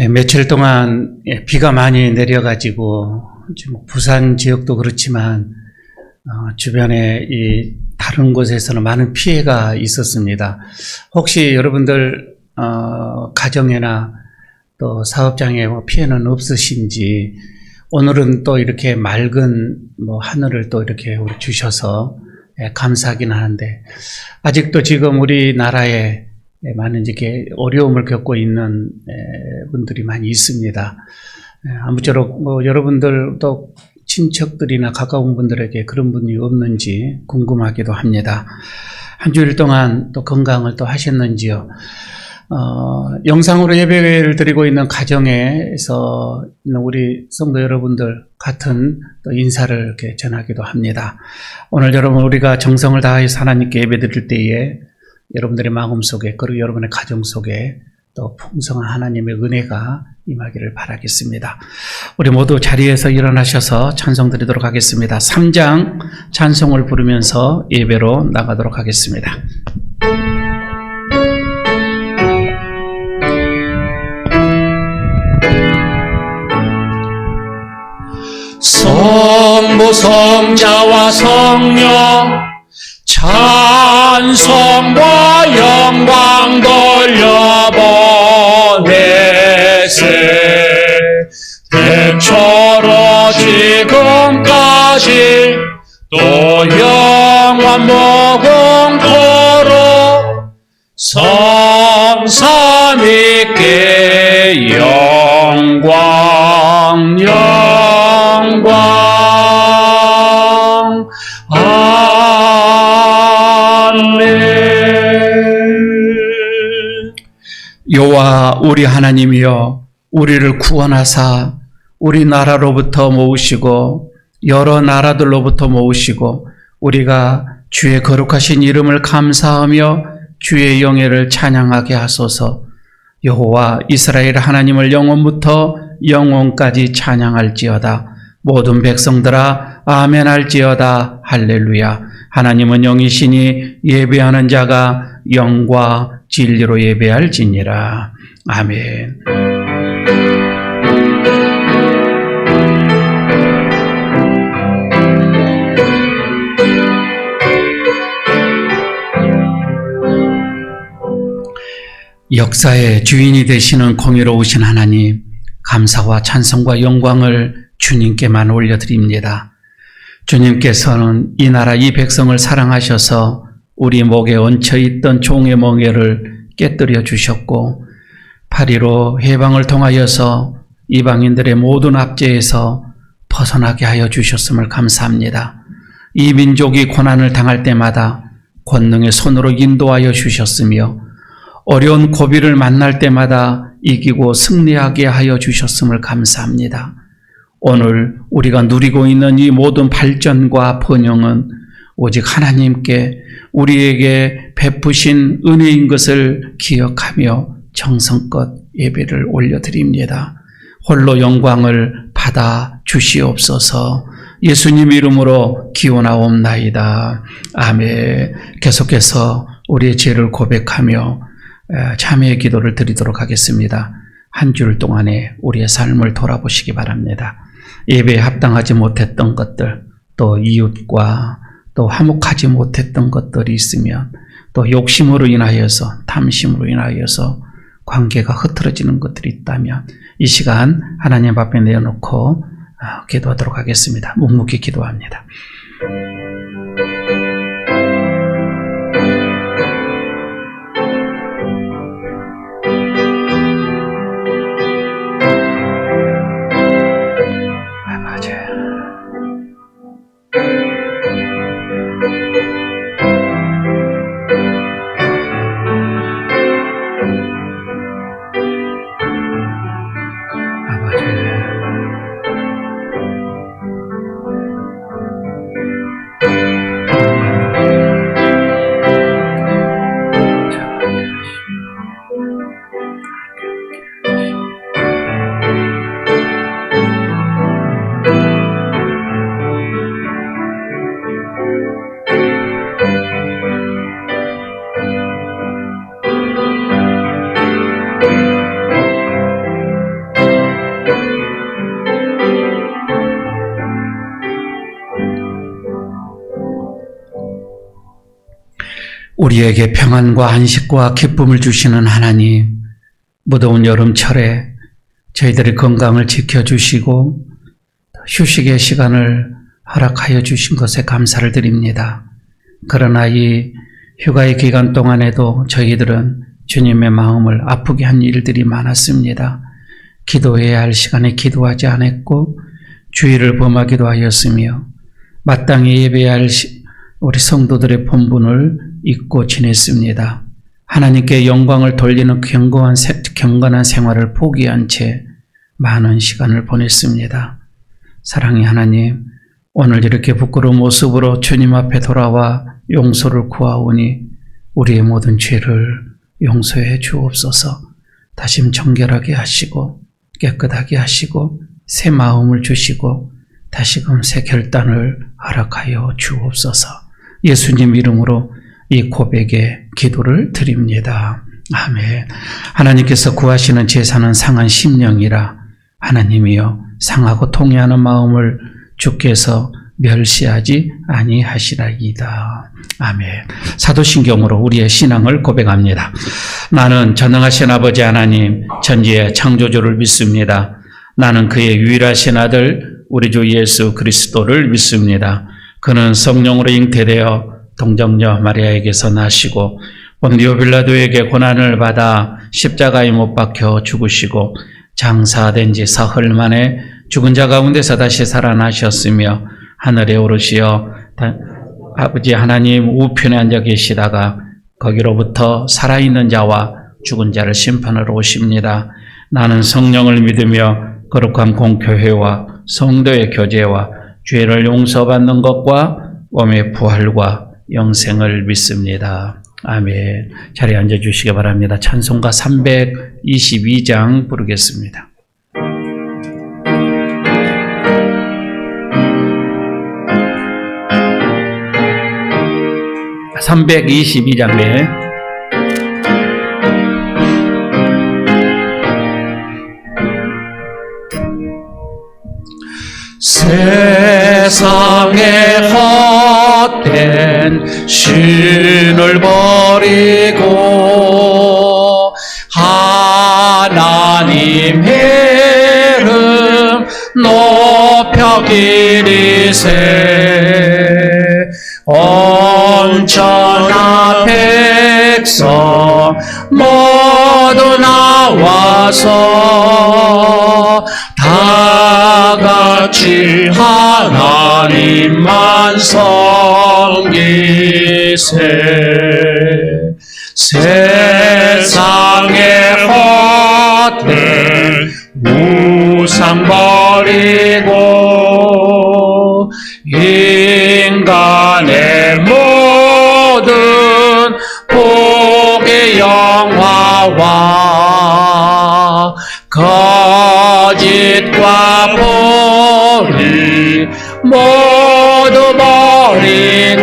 며칠 동안 비가 많이 내려가지고 지금 부산 지역도 그렇지만 주변에 이 다른 곳에서는 많은 피해가 있었습니다. 혹시 여러분들 가정에나 또 사업장에 피해는 없으신지, 오늘은 또 이렇게 맑은 하늘을 또 이렇게 주셔서 감사하긴 하는데, 아직도 지금 우리나라에 많은 이렇게 어려움을 겪고 있는 분들이 많이 있습니다. 아무쪼록 여러분들 또 친척들이나 가까운 분들에게 그런 분이 없는지 궁금하기도 합니다. 한 주일 동안 또 건강을 또 하셨는지요? 영상으로 예배를 드리고 있는 가정에서 있는 우리 성도 여러분들 같은 또 인사를 이렇게 전하기도 합니다. 오늘 여러분, 우리가 정성을 다해서 하나님께 예배 드릴 때에 여러분들의 마음 속에, 그리고 여러분의 가정 속에 또 풍성한 하나님의 은혜가 임하기를 바라겠습니다. 우리 모두 자리에서 일어나셔서 찬송 드리도록 하겠습니다. 3장 찬송을 부르면서 예배로 나가도록 하겠습니다. 성부 성자와 성령 찬송과 영광 돌려보내세. 태초로 지금까지 또 영원 무궁토록 성삼위께 영광 여호와 우리 하나님이여, 우리를 구원하사 우리 나라로부터 모으시고 여러 나라들로부터 모으시고 우리가 주의 거룩하신 이름을 감사하며 주의 영예를 찬양하게 하소서. 여호와 이스라엘 하나님을 영원부터 영원까지 찬양할지어다. 모든 백성들아 아멘 할지어다. 할렐루야. 하나님은 영이시니 예배하는 자가 영과 진리로 예배할지니라. 아멘. 역사의 주인이 되시는 공의로우신 하나님, 감사와 찬송과 영광을 주님께만 올려드립니다. 주님께서는 이 나라 이 백성을 사랑하셔서 우리 목에 얹혀있던 종의 멍에를 깨뜨려 주셨고 8.15 해방을 통하여서 이방인들의 모든 압제에서 벗어나게 하여 주셨음을 감사합니다. 이 민족이 고난을 당할 때마다 권능의 손으로 인도하여 주셨으며 어려운 고비를 만날 때마다 이기고 승리하게 하여 주셨음을 감사합니다. 오늘 우리가 누리고 있는 이 모든 발전과 번영은 오직 하나님께 우리에게 베푸신 은혜인 것을 기억하며 정성껏 예배를 올려드립니다. 홀로 영광을 받아 주시옵소서. 예수님 이름으로 기원하옵나이다. 아멘. 계속해서 우리의 죄를 고백하며 참회의 기도를 드리도록 하겠습니다. 한 주일 동안에 우리의 삶을 돌아보시기 바랍니다. 예배에 합당하지 못했던 것들, 또 이웃과 또 화목하지 못했던 것들이 있으면, 또 욕심으로 인하여서, 탐심으로 인하여서 관계가 흐트러지는 것들이 있다면 이 시간 하나님 앞에 내어놓고 기도하도록 하겠습니다. 묵묵히 기도합니다. 우리에게 평안과 안식과 기쁨을 주시는 하나님, 무더운 여름철에 저희들의 건강을 지켜주시고 휴식의 시간을 허락하여 주신 것에 감사를 드립니다. 그러나 이 휴가의 기간 동안에도 저희들은 주님의 마음을 아프게 한 일들이 많았습니다. 기도해야 할 시간에 기도하지 않았고 주의를 범하기도 하였으며 마땅히 예배해야 할 우리 성도들의 본분을 잊고 지냈습니다. 하나님께 영광을 돌리는 경건한 생활을 포기한 채 많은 시간을 보냈습니다. 사랑의 하나님, 오늘 이렇게 부끄러운 모습으로 주님 앞에 돌아와 용서를 구하오니 우리의 모든 죄를 용서해 주옵소서. 다시 정결하게 하시고 깨끗하게 하시고 새 마음을 주시고 다시금 새 결단을 허락하여 주옵소서. 예수님 이름으로 이 고백의 기도를 드립니다. 아멘. 하나님께서 구하시는 제사는 상한 심령이라 하나님이여 상하고 통회하는 마음을 주께서 멸시하지 아니하시라이다. 아멘. 사도신경으로 우리의 신앙을 고백합니다. 나는 전능하신 아버지 하나님 천지의 창조주를 믿습니다. 나는 그의 유일하신 아들 우리 주 예수 그리스도를 믿습니다. 그는 성령으로 잉태되어 동정녀 마리아에게서 나시고 본디오 빌라도에게 고난을 받아 십자가에 못 박혀 죽으시고 장사된 지 사흘 만에 죽은 자 가운데서 다시 살아나셨으며 하늘에 오르시어 아버지 하나님 우편에 앉아 계시다가 거기로부터 살아있는 자와 죽은 자를 심판하러 오십니다. 나는 성령을 믿으며 거룩한 공교회와 성도의 교제와 죄를 용서받는 것과 몸의 부활과 영생을 믿습니다. 아멘. 자리에 앉아주시기 바랍니다. 찬송가 322장 부르겠습니다. 322장에 세상의 헛된 신을 버리고 하나님 이름 높여 기리세 온전한 백성 모두 나와서 다 같이 하나님만 섬기세 세상의 헛된 우상 버리고 인간의 모든 복의 영화와 거짓과 보리 모두 버리고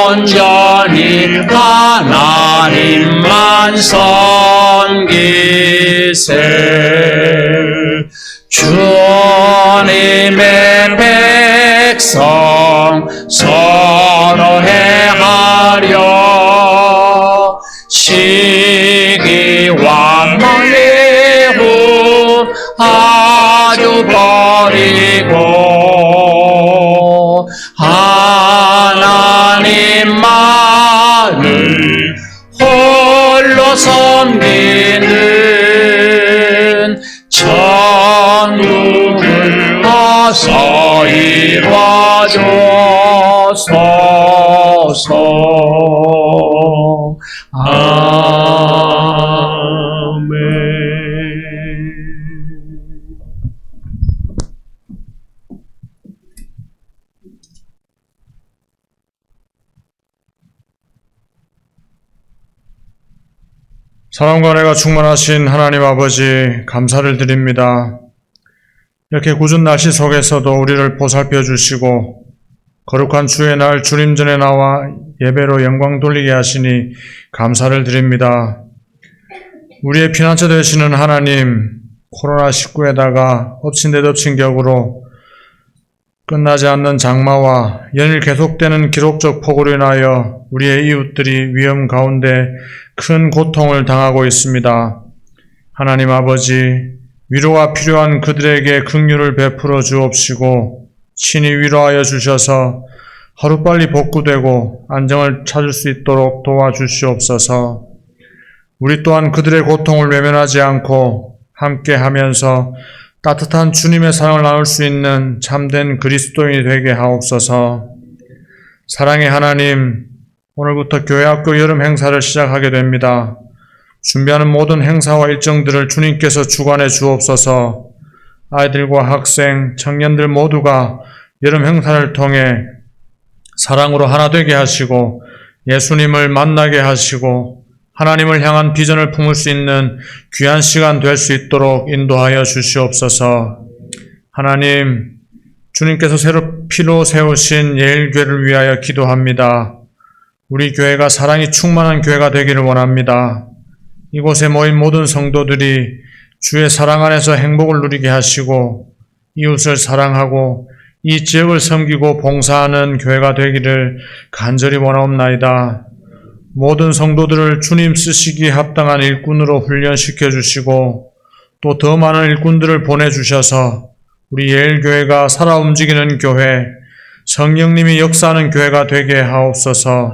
온전히 하나님만 섬기세 주님의 백성 서로 해하려 시기와 매우 아주 버리고 하나님만을 홀로 섬기는 천국을 어서 이루어줘소서. 아멘. 사랑과 은혜가 충만하신 하나님 아버지 감사를 드립니다. 이렇게 궂은 날씨 속에서도 우리를 보살펴 주시고 거룩한 주의 날 주님 전에 나와 예배로 영광 돌리게 하시니 감사를 드립니다. 우리의 피난처 되시는 하나님, 코로나19에다가 엎친 데 덮친 격으로 끝나지 않는 장마와 연일 계속되는 기록적 폭우로 인하여 우리의 이웃들이 위험 가운데 큰 고통을 당하고 있습니다. 하나님 아버지, 위로가 필요한 그들에게 긍휼을 베풀어 주옵시고 친히 위로하여 주셔서 하루빨리 복구되고 안정을 찾을 수 있도록 도와주시옵소서. 우리 또한 그들의 고통을 외면하지 않고 함께 하면서 따뜻한 주님의 사랑을 나눌 수 있는 참된 그리스도인이 되게 하옵소서. 사랑의 하나님, 오늘부터 교회학교 여름 행사를 시작하게 됩니다. 준비하는 모든 행사와 일정들을 주님께서 주관해 주옵소서. 아이들과 학생, 청년들 모두가 여름 행사를 통해 사랑으로 하나 되게 하시고 예수님을 만나게 하시고 하나님을 향한 비전을 품을 수 있는 귀한 시간 될 수 있도록 인도하여 주시옵소서. 하나님, 주님께서 새로 피로 세우신 예일교회를 위하여 기도합니다. 우리 교회가 사랑이 충만한 교회가 되기를 원합니다. 이곳에 모인 모든 성도들이 주의 사랑 안에서 행복을 누리게 하시고 이웃을 사랑하고 이 지역을 섬기고 봉사하는 교회가 되기를 간절히 원하옵나이다. 모든 성도들을 주님 쓰시기에 합당한 일꾼으로 훈련시켜 주시고 또 더 많은 일꾼들을 보내주셔서 우리 예일교회가 살아 움직이는 교회, 성령님이 역사하는 교회가 되게 하옵소서.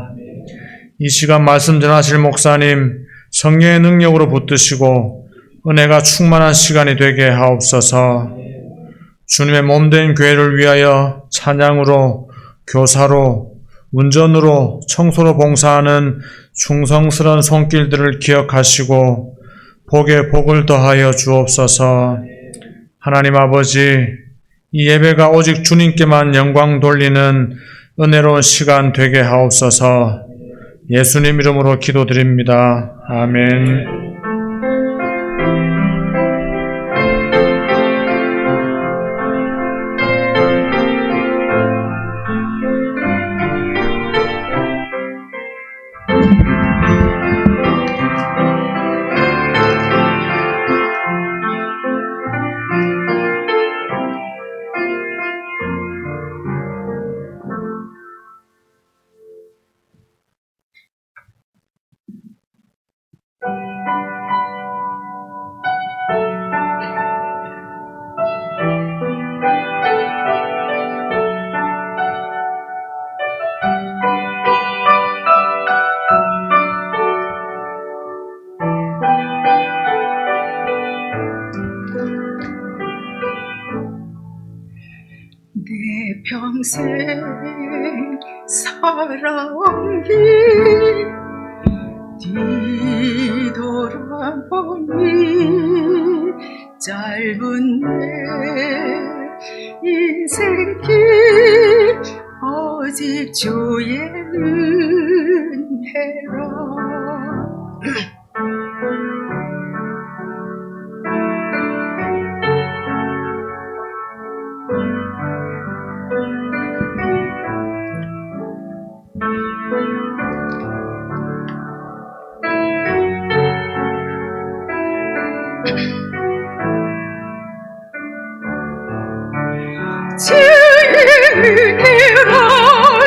이 시간 말씀 전하실 목사님, 성령의 능력으로 붙드시고 은혜가 충만한 시간이 되게 하옵소서. 주님의 몸된 교회를 위하여 찬양으로, 교사로, 운전으로, 청소로 봉사하는 충성스러운 손길들을 기억하시고 복에 복을 더하여 주옵소서. 하나님 아버지, 이 예배가 오직 주님께만 영광 돌리는 은혜로운 시간 되게 하옵소서. 예수님 이름으로 기도드립니다. 아멘. 내 평생 살아온 길 뒤돌아보니 짧은 내 인생길 오직 주의 은혜라. 주의 은혜라,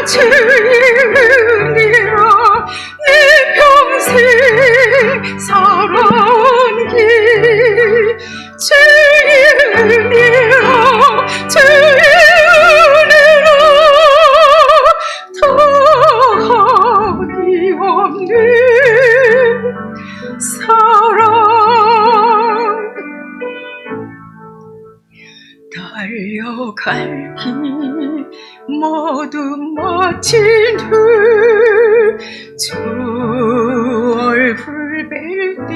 주의 은혜라, 내 평생 살아온 길. 주의 은혜라, 주의 은혜라, 더함이 없는 사랑. 달려갈 길 모두 마친 후 주 얼굴 뵐 때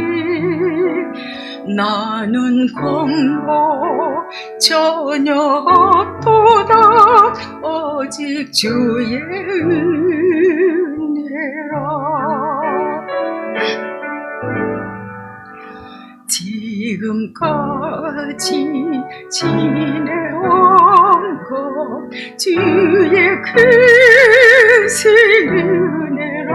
나는 공로 전혀 없도다 오직 주의 은혜라. 지금까지 지내온 것 주의 크신 은혜라.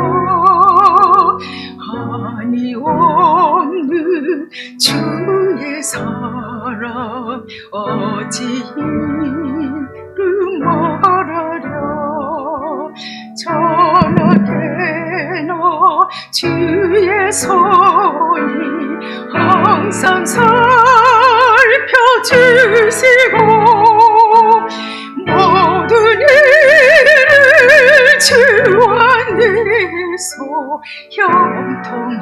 한이 없는 주의 사랑 어찌 이름 서니 항상 살펴주시고 모든 일을 주 안에서 형통하게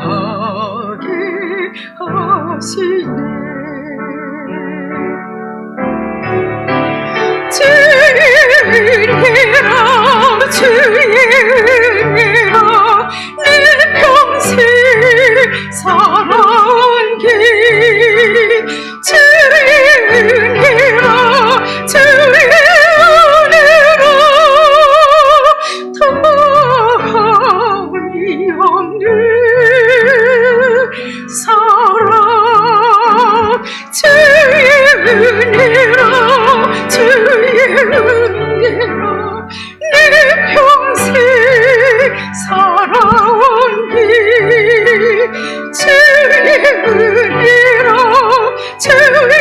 하시네. 주인이라 주인이라 내 평생 살아온 길 주인이라 주인이라 다함이 없는 사랑 주인이라 주인이라 내 평생 살아온 길 주인이라 주인이라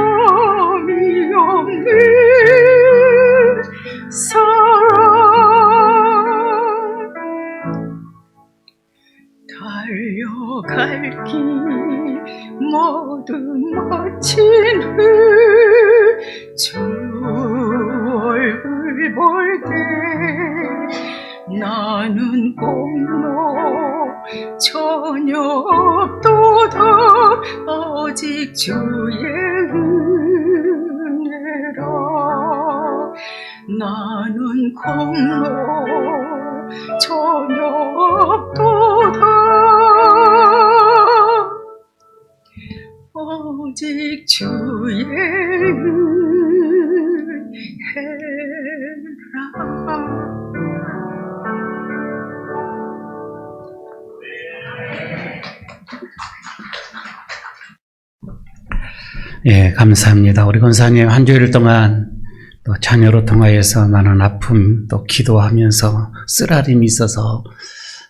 다함이 없는 사랑 달려갈 길 모두 마친 후 주 얼굴 볼 때 나는 공로 전혀 없도다 오직 주의 은혜라. 나는 공로 전혀 없도다 오직 주의 은혜라. 예, 감사합니다. 우리 권사님 한 주일 동안 또 자녀로 통하여서 나는 아픔 또 기도하면서 쓰라림이 있어서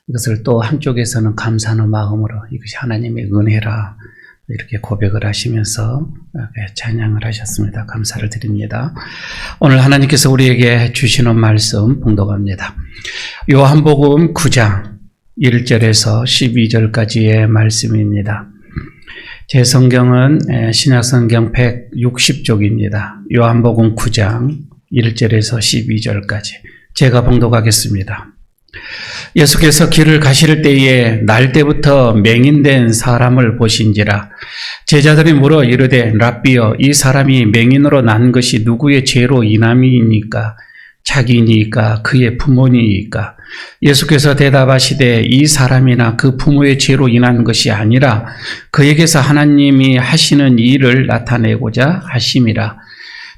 이것을 또 한쪽에서는 감사하는 마음으로 이것이 하나님의 은혜라 이렇게 고백을 하시면서 찬양을 하셨습니다. 감사를 드립니다. 오늘 하나님께서 우리에게 주시는 말씀 봉독합니다. 요한복음 9장 1절에서 12절까지의 말씀입니다. 제 성경은 신약성경 160쪽입니다. 요한복음 9장 1절에서 12절까지 제가 봉독하겠습니다. 예수께서 길을 가실 때에 날 때부터 맹인된 사람을 보신지라. 제자들이 물어 이르되 랍비여 이 사람이 맹인으로 난 것이 누구의 죄로 인함이니까? 자기니까 그의 부모니까? 예수께서 대답하시되 이 사람이나 그 부모의 죄로 인한 것이 아니라 그에게서 하나님이 하시는 일을 나타내고자 하심이라.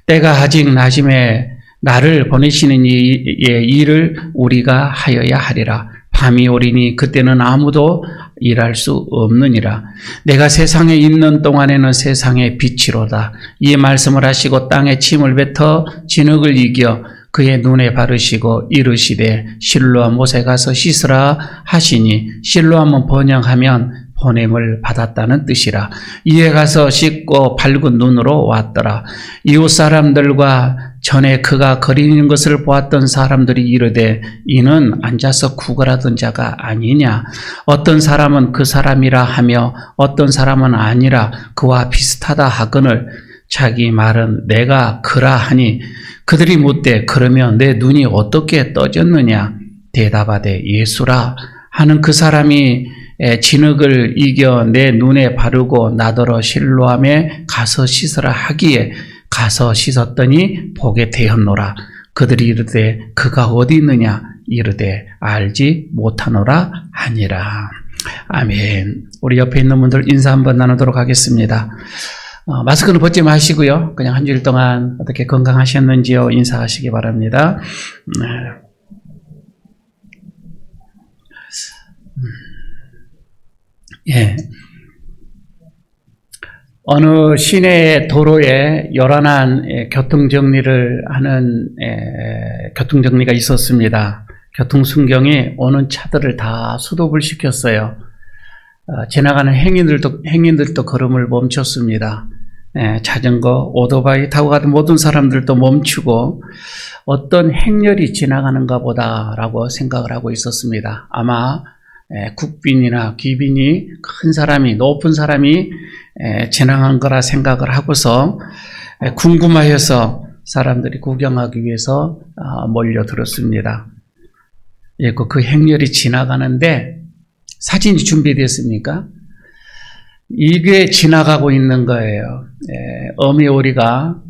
때가 아직 낮음에 나를 보내시는 이의 일을 우리가 하여야 하리라. 밤이 오리니 그때는 아무도 일할 수 없느니라. 내가 세상에 있는 동안에는 세상의 빛이로다. 이 말씀을 하시고 땅에 침을 뱉어 진흙을 이겨 그의 눈에 바르시고 이르시되 실로암 못에 가서 씻으라 하시니 실로암은 번역하면 보냄을 받았다는 뜻이라. 이에 가서 씻고 밝은 눈으로 왔더라. 이웃 사람들과 전에 그가 거리는 것을 보았던 사람들이 이르되 이는 앉아서 구걸하던 자가 아니냐. 어떤 사람은 그 사람이라 하며 어떤 사람은 아니라 그와 비슷하다 하거늘 자기 말은 내가 그라 하니 그들이 묻되 그러면 내 눈이 어떻게 떠졌느냐. 대답하되 예수라 하는 그 사람이 진흙을 이겨 내 눈에 바르고 나더러 실로암에 가서 씻으라 하기에 가서 씻었더니 보게 되었노라. 그들이 이르되 그가 어디 있느냐. 이르되 알지 못하노라 하니라. 아멘. 우리 옆에 있는 분들 인사 한번 나누도록 하겠습니다. 마스크는 벗지 마시고요. 그냥 한 주일 동안 어떻게 건강하셨는지요 인사하시기 바랍니다. 예. 어느 시내 도로에 요란한 교통정리를 하는 교통정리가 있었습니다. 교통순경이 오는 차들을 다 스톱을 시켰어요. 지나가는 행인들도 걸음을 멈췄습니다. 자전거, 오토바이 타고 가던 모든 사람들도 멈추고 어떤 행렬이 지나가는가 보다라고 생각을 하고 있었습니다. 아마 국빈이나 귀빈이 큰 사람이, 높은 사람이 지나간 거라 생각을 하고서 궁금하여서 사람들이 구경하기 위해서 몰려들었습니다. 그 행렬이 지나가는데 사진이 준비됐습니까? 이게 지나가고 있는 거예요. 어미 오리가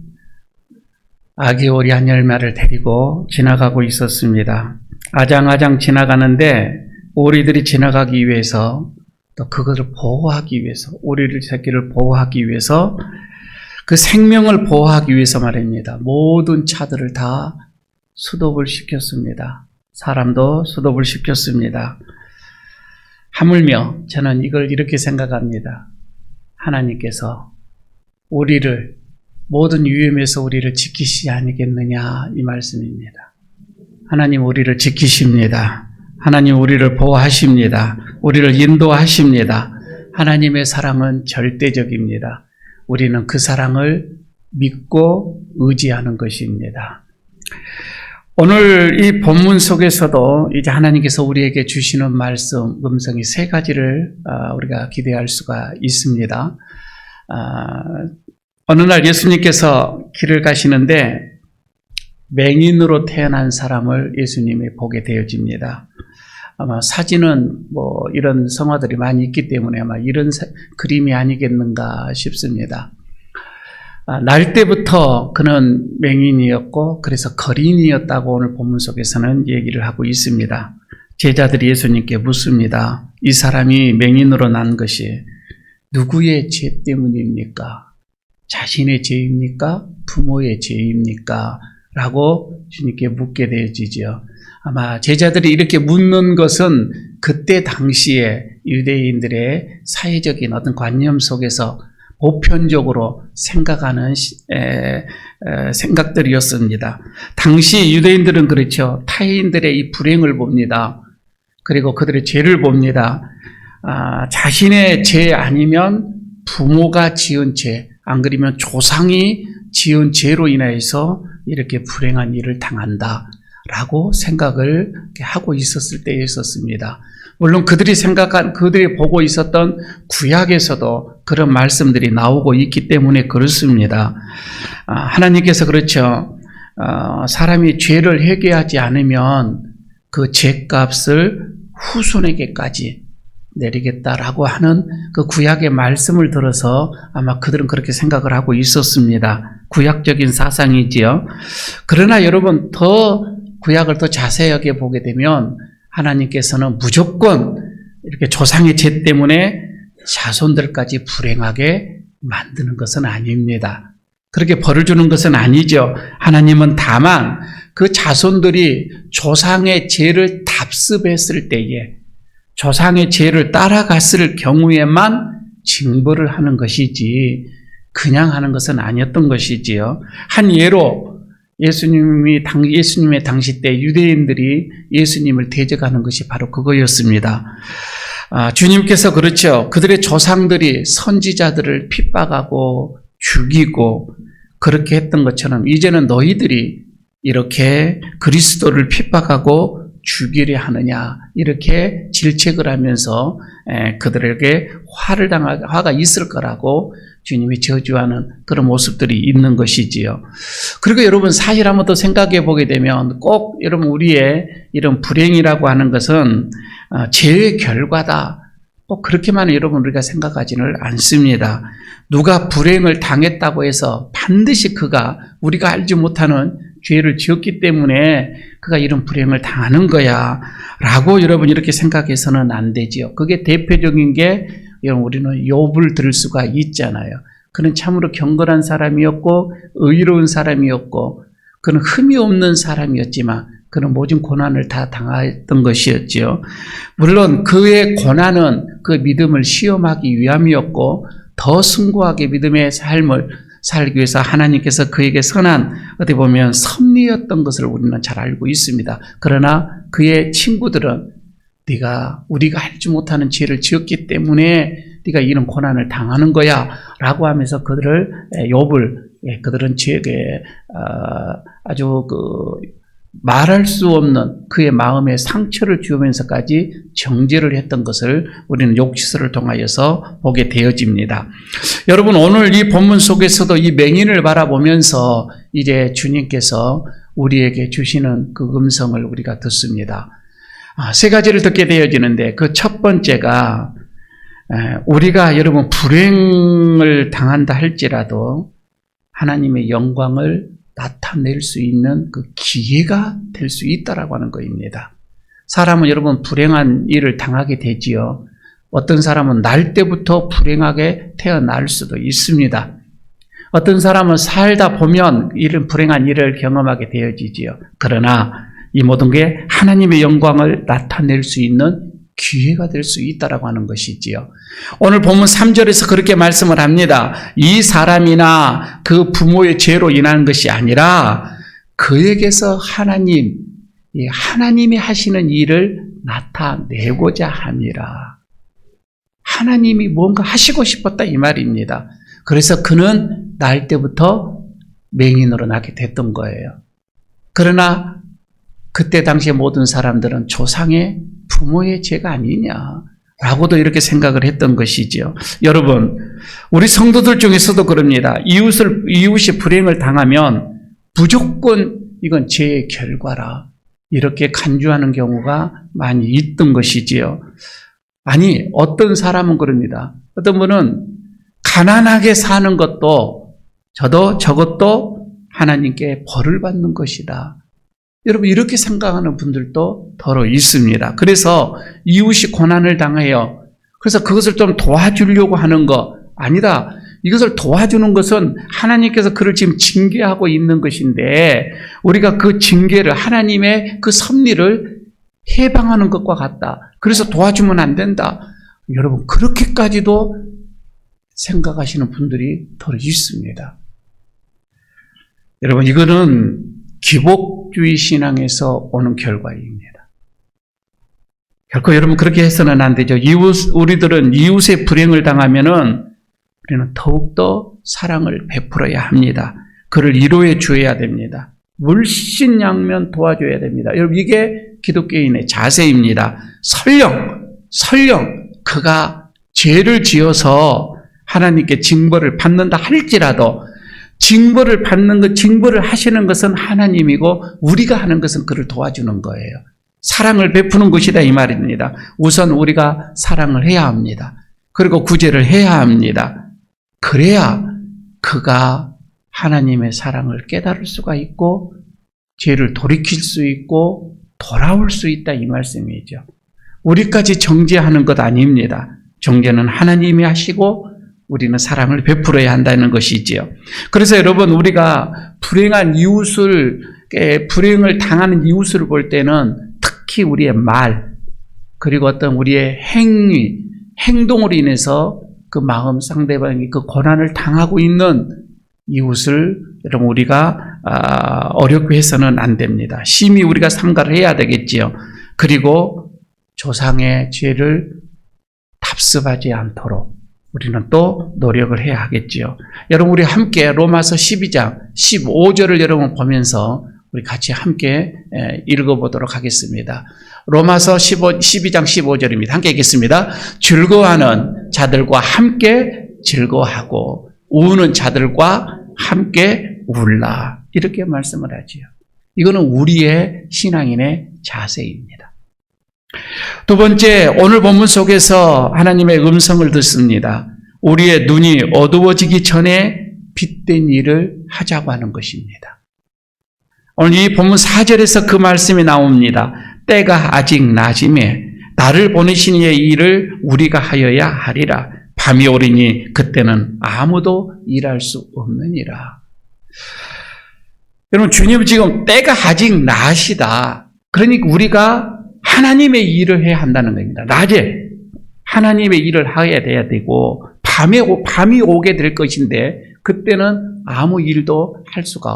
아기 오리 한 열마리를 데리고 지나가고 있었습니다. 아장아장 지나가는데 오리들이 지나가기 위해서 또 그것을 보호하기 위해서 오리를 새끼를 보호하기 위해서 그 생명을 보호하기 위해서 말입니다. 모든 차들을 다 스톱을 시켰습니다. 사람도 스톱을 시켰습니다. 하물며 저는 이걸 이렇게 생각합니다. 하나님께서 우리를 모든 위험에서 우리를 지키시지 아니겠느냐 이 말씀입니다. 하나님 우리를 지키십니다. 하나님 우리를 보호하십니다. 우리를 인도하십니다. 하나님의 사랑은 절대적입니다. 우리는 그 사랑을 믿고 의지하는 것입니다. 오늘 이 본문 속에서도 이제 하나님께서 우리에게 주시는 말씀, 음성이 세 가지를 우리가 기대할 수가 있습니다. 어느 날 예수님께서 길을 가시는데 맹인으로 태어난 사람을 예수님이 보게 되어집니다. 아마 사진은 이런 성화들이 많이 있기 때문에 아마 이런 그림이 아니겠는가 싶습니다. 날 때부터 그는 맹인이었고 그래서 거린이었다고 오늘 본문 속에서는 얘기를 하고 있습니다. 제자들이 예수님께 묻습니다. 이 사람이 맹인으로 난 것이 누구의 죄 때문입니까? 자신의 죄입니까? 부모의 죄입니까? 라고 주님께 묻게 되어지죠. 아마 제자들이 이렇게 묻는 것은 그때 당시에 유대인들의 사회적인 어떤 관념 속에서 보편적으로 생각하는 생각들이었습니다. 당시 유대인들은 그렇죠. 타인들의 이 불행을 봅니다. 그리고 그들의 죄를 봅니다. 자신의 죄 아니면 부모가 지은 죄, 안 그러면 조상이 지은 죄로 인해서 이렇게 불행한 일을 당한다라고 생각을 하고 있었을 때였었습니다. 물론 그들이 보고 있었던 구약에서도 그런 말씀들이 나오고 있기 때문에 그렇습니다. 하나님께서 그렇죠. 사람이 죄를 회개하지 않으면 그 죄값을 후손에게까지 내리겠다라고 하는 그 구약의 말씀을 들어서 아마 그들은 그렇게 생각을 하고 있었습니다. 구약적인 사상이지요. 그러나 여러분 더 구약을 더 자세하게 보게 되면 하나님께서는 무조건 이렇게 조상의 죄 때문에 자손들까지 불행하게 만드는 것은 아닙니다. 그렇게 벌을 주는 것은 아니죠. 하나님은 다만 그 자손들이 조상의 죄를 답습했을 때에 조상의 죄를 따라갔을 경우에만 징벌을 하는 것이지 그냥 하는 것은 아니었던 것이지요. 한 예로 예수님의 당시 때 유대인들이 예수님을 대적하는 것이 바로 그거였습니다. 주님께서 그렇죠. 그들의 조상들이 선지자들을 핍박하고 죽이고 그렇게 했던 것처럼 이제는 너희들이 이렇게 그리스도를 핍박하고 죽이려 하느냐 이렇게 질책을 하면서 그들에게 화가 있을 거라고 주님이 저주하는 그런 모습들이 있는 것이지요. 그리고 여러분 사실 한번 더 생각해 보게 되면 꼭 여러분 우리의 이런 불행이라고 하는 것은 죄의 결과다. 꼭 그렇게만 여러분 우리가 생각하지는 않습니다. 누가 불행을 당했다고 해서 반드시 그가 우리가 알지 못하는 죄를 지었기 때문에 그가 이런 불행을 당하는 거야 라고 여러분 이렇게 생각해서는 안 되지요. 그게 대표적인 게 여러분 우리는 욥을 들을 수가 있잖아요. 그는 참으로 경건한 사람이었고 의로운 사람이었고 그는 흠이 없는 사람이었지만 그는 모든 고난을 다 당했던 것이었지요. 물론 그의 고난은 그 믿음을 시험하기 위함이었고 더 숭고하게 믿음의 삶을 살기 위해서 하나님께서 그에게 선한 어떻게 보면 섭리였던 것을 우리는 잘 알고 있습니다. 그러나 그의 친구들은 우리가 알지 못하는 죄를 지었기 때문에 네가 이런 고난을 당하는 거야 라고 하면서 그들을 욥을 그들은 죄에 아주 말할 수 없는 그의 마음에 상처를 주면서까지 정죄를 했던 것을 우리는 욥기서를 통하여서 보게 되어집니다. 여러분, 오늘 이 본문 속에서도 이 맹인을 바라보면서 이제 주님께서 우리에게 주시는 그 음성을 우리가 듣습니다. 세 가지를 듣게 되어지는데 그 첫 번째가 우리가 여러분 불행을 당한다 할지라도 하나님의 영광을 나타낼 수 있는 그 기회가 될 수 있다라고 하는 것입니다. 사람은 여러분 불행한 일을 당하게 되지요. 어떤 사람은 날 때부터 불행하게 태어날 수도 있습니다. 어떤 사람은 살다 보면 이런 불행한 일을 경험하게 되어지지요. 그러나 이 모든 게 하나님의 영광을 나타낼 수 있는 기회가 될 수 있다라고 하는 것이지요. 오늘 본문 3절에서 그렇게 말씀을 합니다. 이 사람이나 그 부모의 죄로 인한 것이 아니라 그에게서 하나님이 하시는 일을 나타내고자 함이라. 하나님이 뭔가 하시고 싶었다 이 말입니다. 그래서 그는 날 때부터 맹인으로 나게 됐던 거예요. 그러나 그때 당시에 모든 사람들은 조상의 부모의 죄가 아니냐라고도 이렇게 생각을 했던 것이죠. 여러분, 우리 성도들 중에서도 그럽니다. 이웃이 불행을 당하면 무조건 이건 죄의 결과라 이렇게 간주하는 경우가 많이 있던 것이지요. 아니, 어떤 사람은 그럽니다. 어떤 분은 가난하게 사는 것도 저것도 하나님께 벌을 받는 것이다. 여러분, 이렇게 생각하는 분들도 더러 있습니다. 그래서 이웃이 고난을 당해요. 그래서 그것을 좀 도와주려고 하는 거 아니다. 이것을 도와주는 것은 하나님께서 그를 지금 징계하고 있는 것인데 우리가 그 징계를 하나님의 그 섭리를 해방하는 것과 같다. 그래서 도와주면 안 된다. 여러분, 그렇게까지도 생각하시는 분들이 더러 있습니다. 여러분, 이거는 기복주의 신앙에서 오는 결과입니다. 결코 여러분 그렇게 해서는 안 되죠. 우리들은 이웃의 불행을 당하면은 우리는 더욱더 사랑을 베풀어야 합니다. 그를 위로해 주어야 됩니다. 물신양면 도와줘야 됩니다. 여러분, 이게 기독교인의 자세입니다. 설령 그가 죄를 지어서 하나님께 징벌을 받는다 할지라도 징벌을 하시는 것은 하나님이고 우리가 하는 것은 그를 도와주는 거예요. 사랑을 베푸는 것이다 이 말입니다. 우선 우리가 사랑을 해야 합니다. 그리고 구제를 해야 합니다. 그래야 그가 하나님의 사랑을 깨달을 수가 있고 죄를 돌이킬 수 있고 돌아올 수 있다 이 말씀이죠. 우리까지 정죄하는 것 아닙니다. 정죄는 하나님이 하시고 우리는 사랑을 베풀어야 한다는 것이지요. 그래서 여러분, 우리가 불행을 당하는 이웃을 볼 때는 특히 우리의 말, 그리고 어떤 우리의 행동으로 인해서 그 마음 상대방이 그 고난을 당하고 있는 이웃을 여러분 우리가 어렵게 해서는 안 됩니다. 심히 우리가 삼가를 해야 되겠지요. 그리고 조상의 죄를 답습하지 않도록 우리는 또 노력을 해야 하겠지요. 여러분, 우리 함께 로마서 12장 15절을 여러분 보면서 우리 같이 함께 읽어보도록 하겠습니다. 로마서 12장 15절입니다. 함께 읽겠습니다. 즐거워하는 자들과 함께 즐거워하고 우는 자들과 함께 울라. 이렇게 말씀을 하지요. 이거는 우리의 신앙인의 자세입니다. 두 번째, 오늘 본문 속에서 하나님의 음성을 듣습니다. 우리의 눈이 어두워지기 전에 빛된 일을 하자고 하는 것입니다. 오늘 이 본문 4절에서 그 말씀이 나옵니다. 때가 아직 낮음에 나를 보내신 이의 일을 우리가 하여야 하리라. 밤이 오리니 그때는 아무도 일할 수 없느니라. 여러분, 주님은 지금 때가 아직 낮이다. 그러니까 우리가 하나님의 일을 해야 한다는 겁니다. 낮에 하나님의 일을 해야 돼야 되고 밤이 오게 될 것인데 그때는 아무 일도 할 수가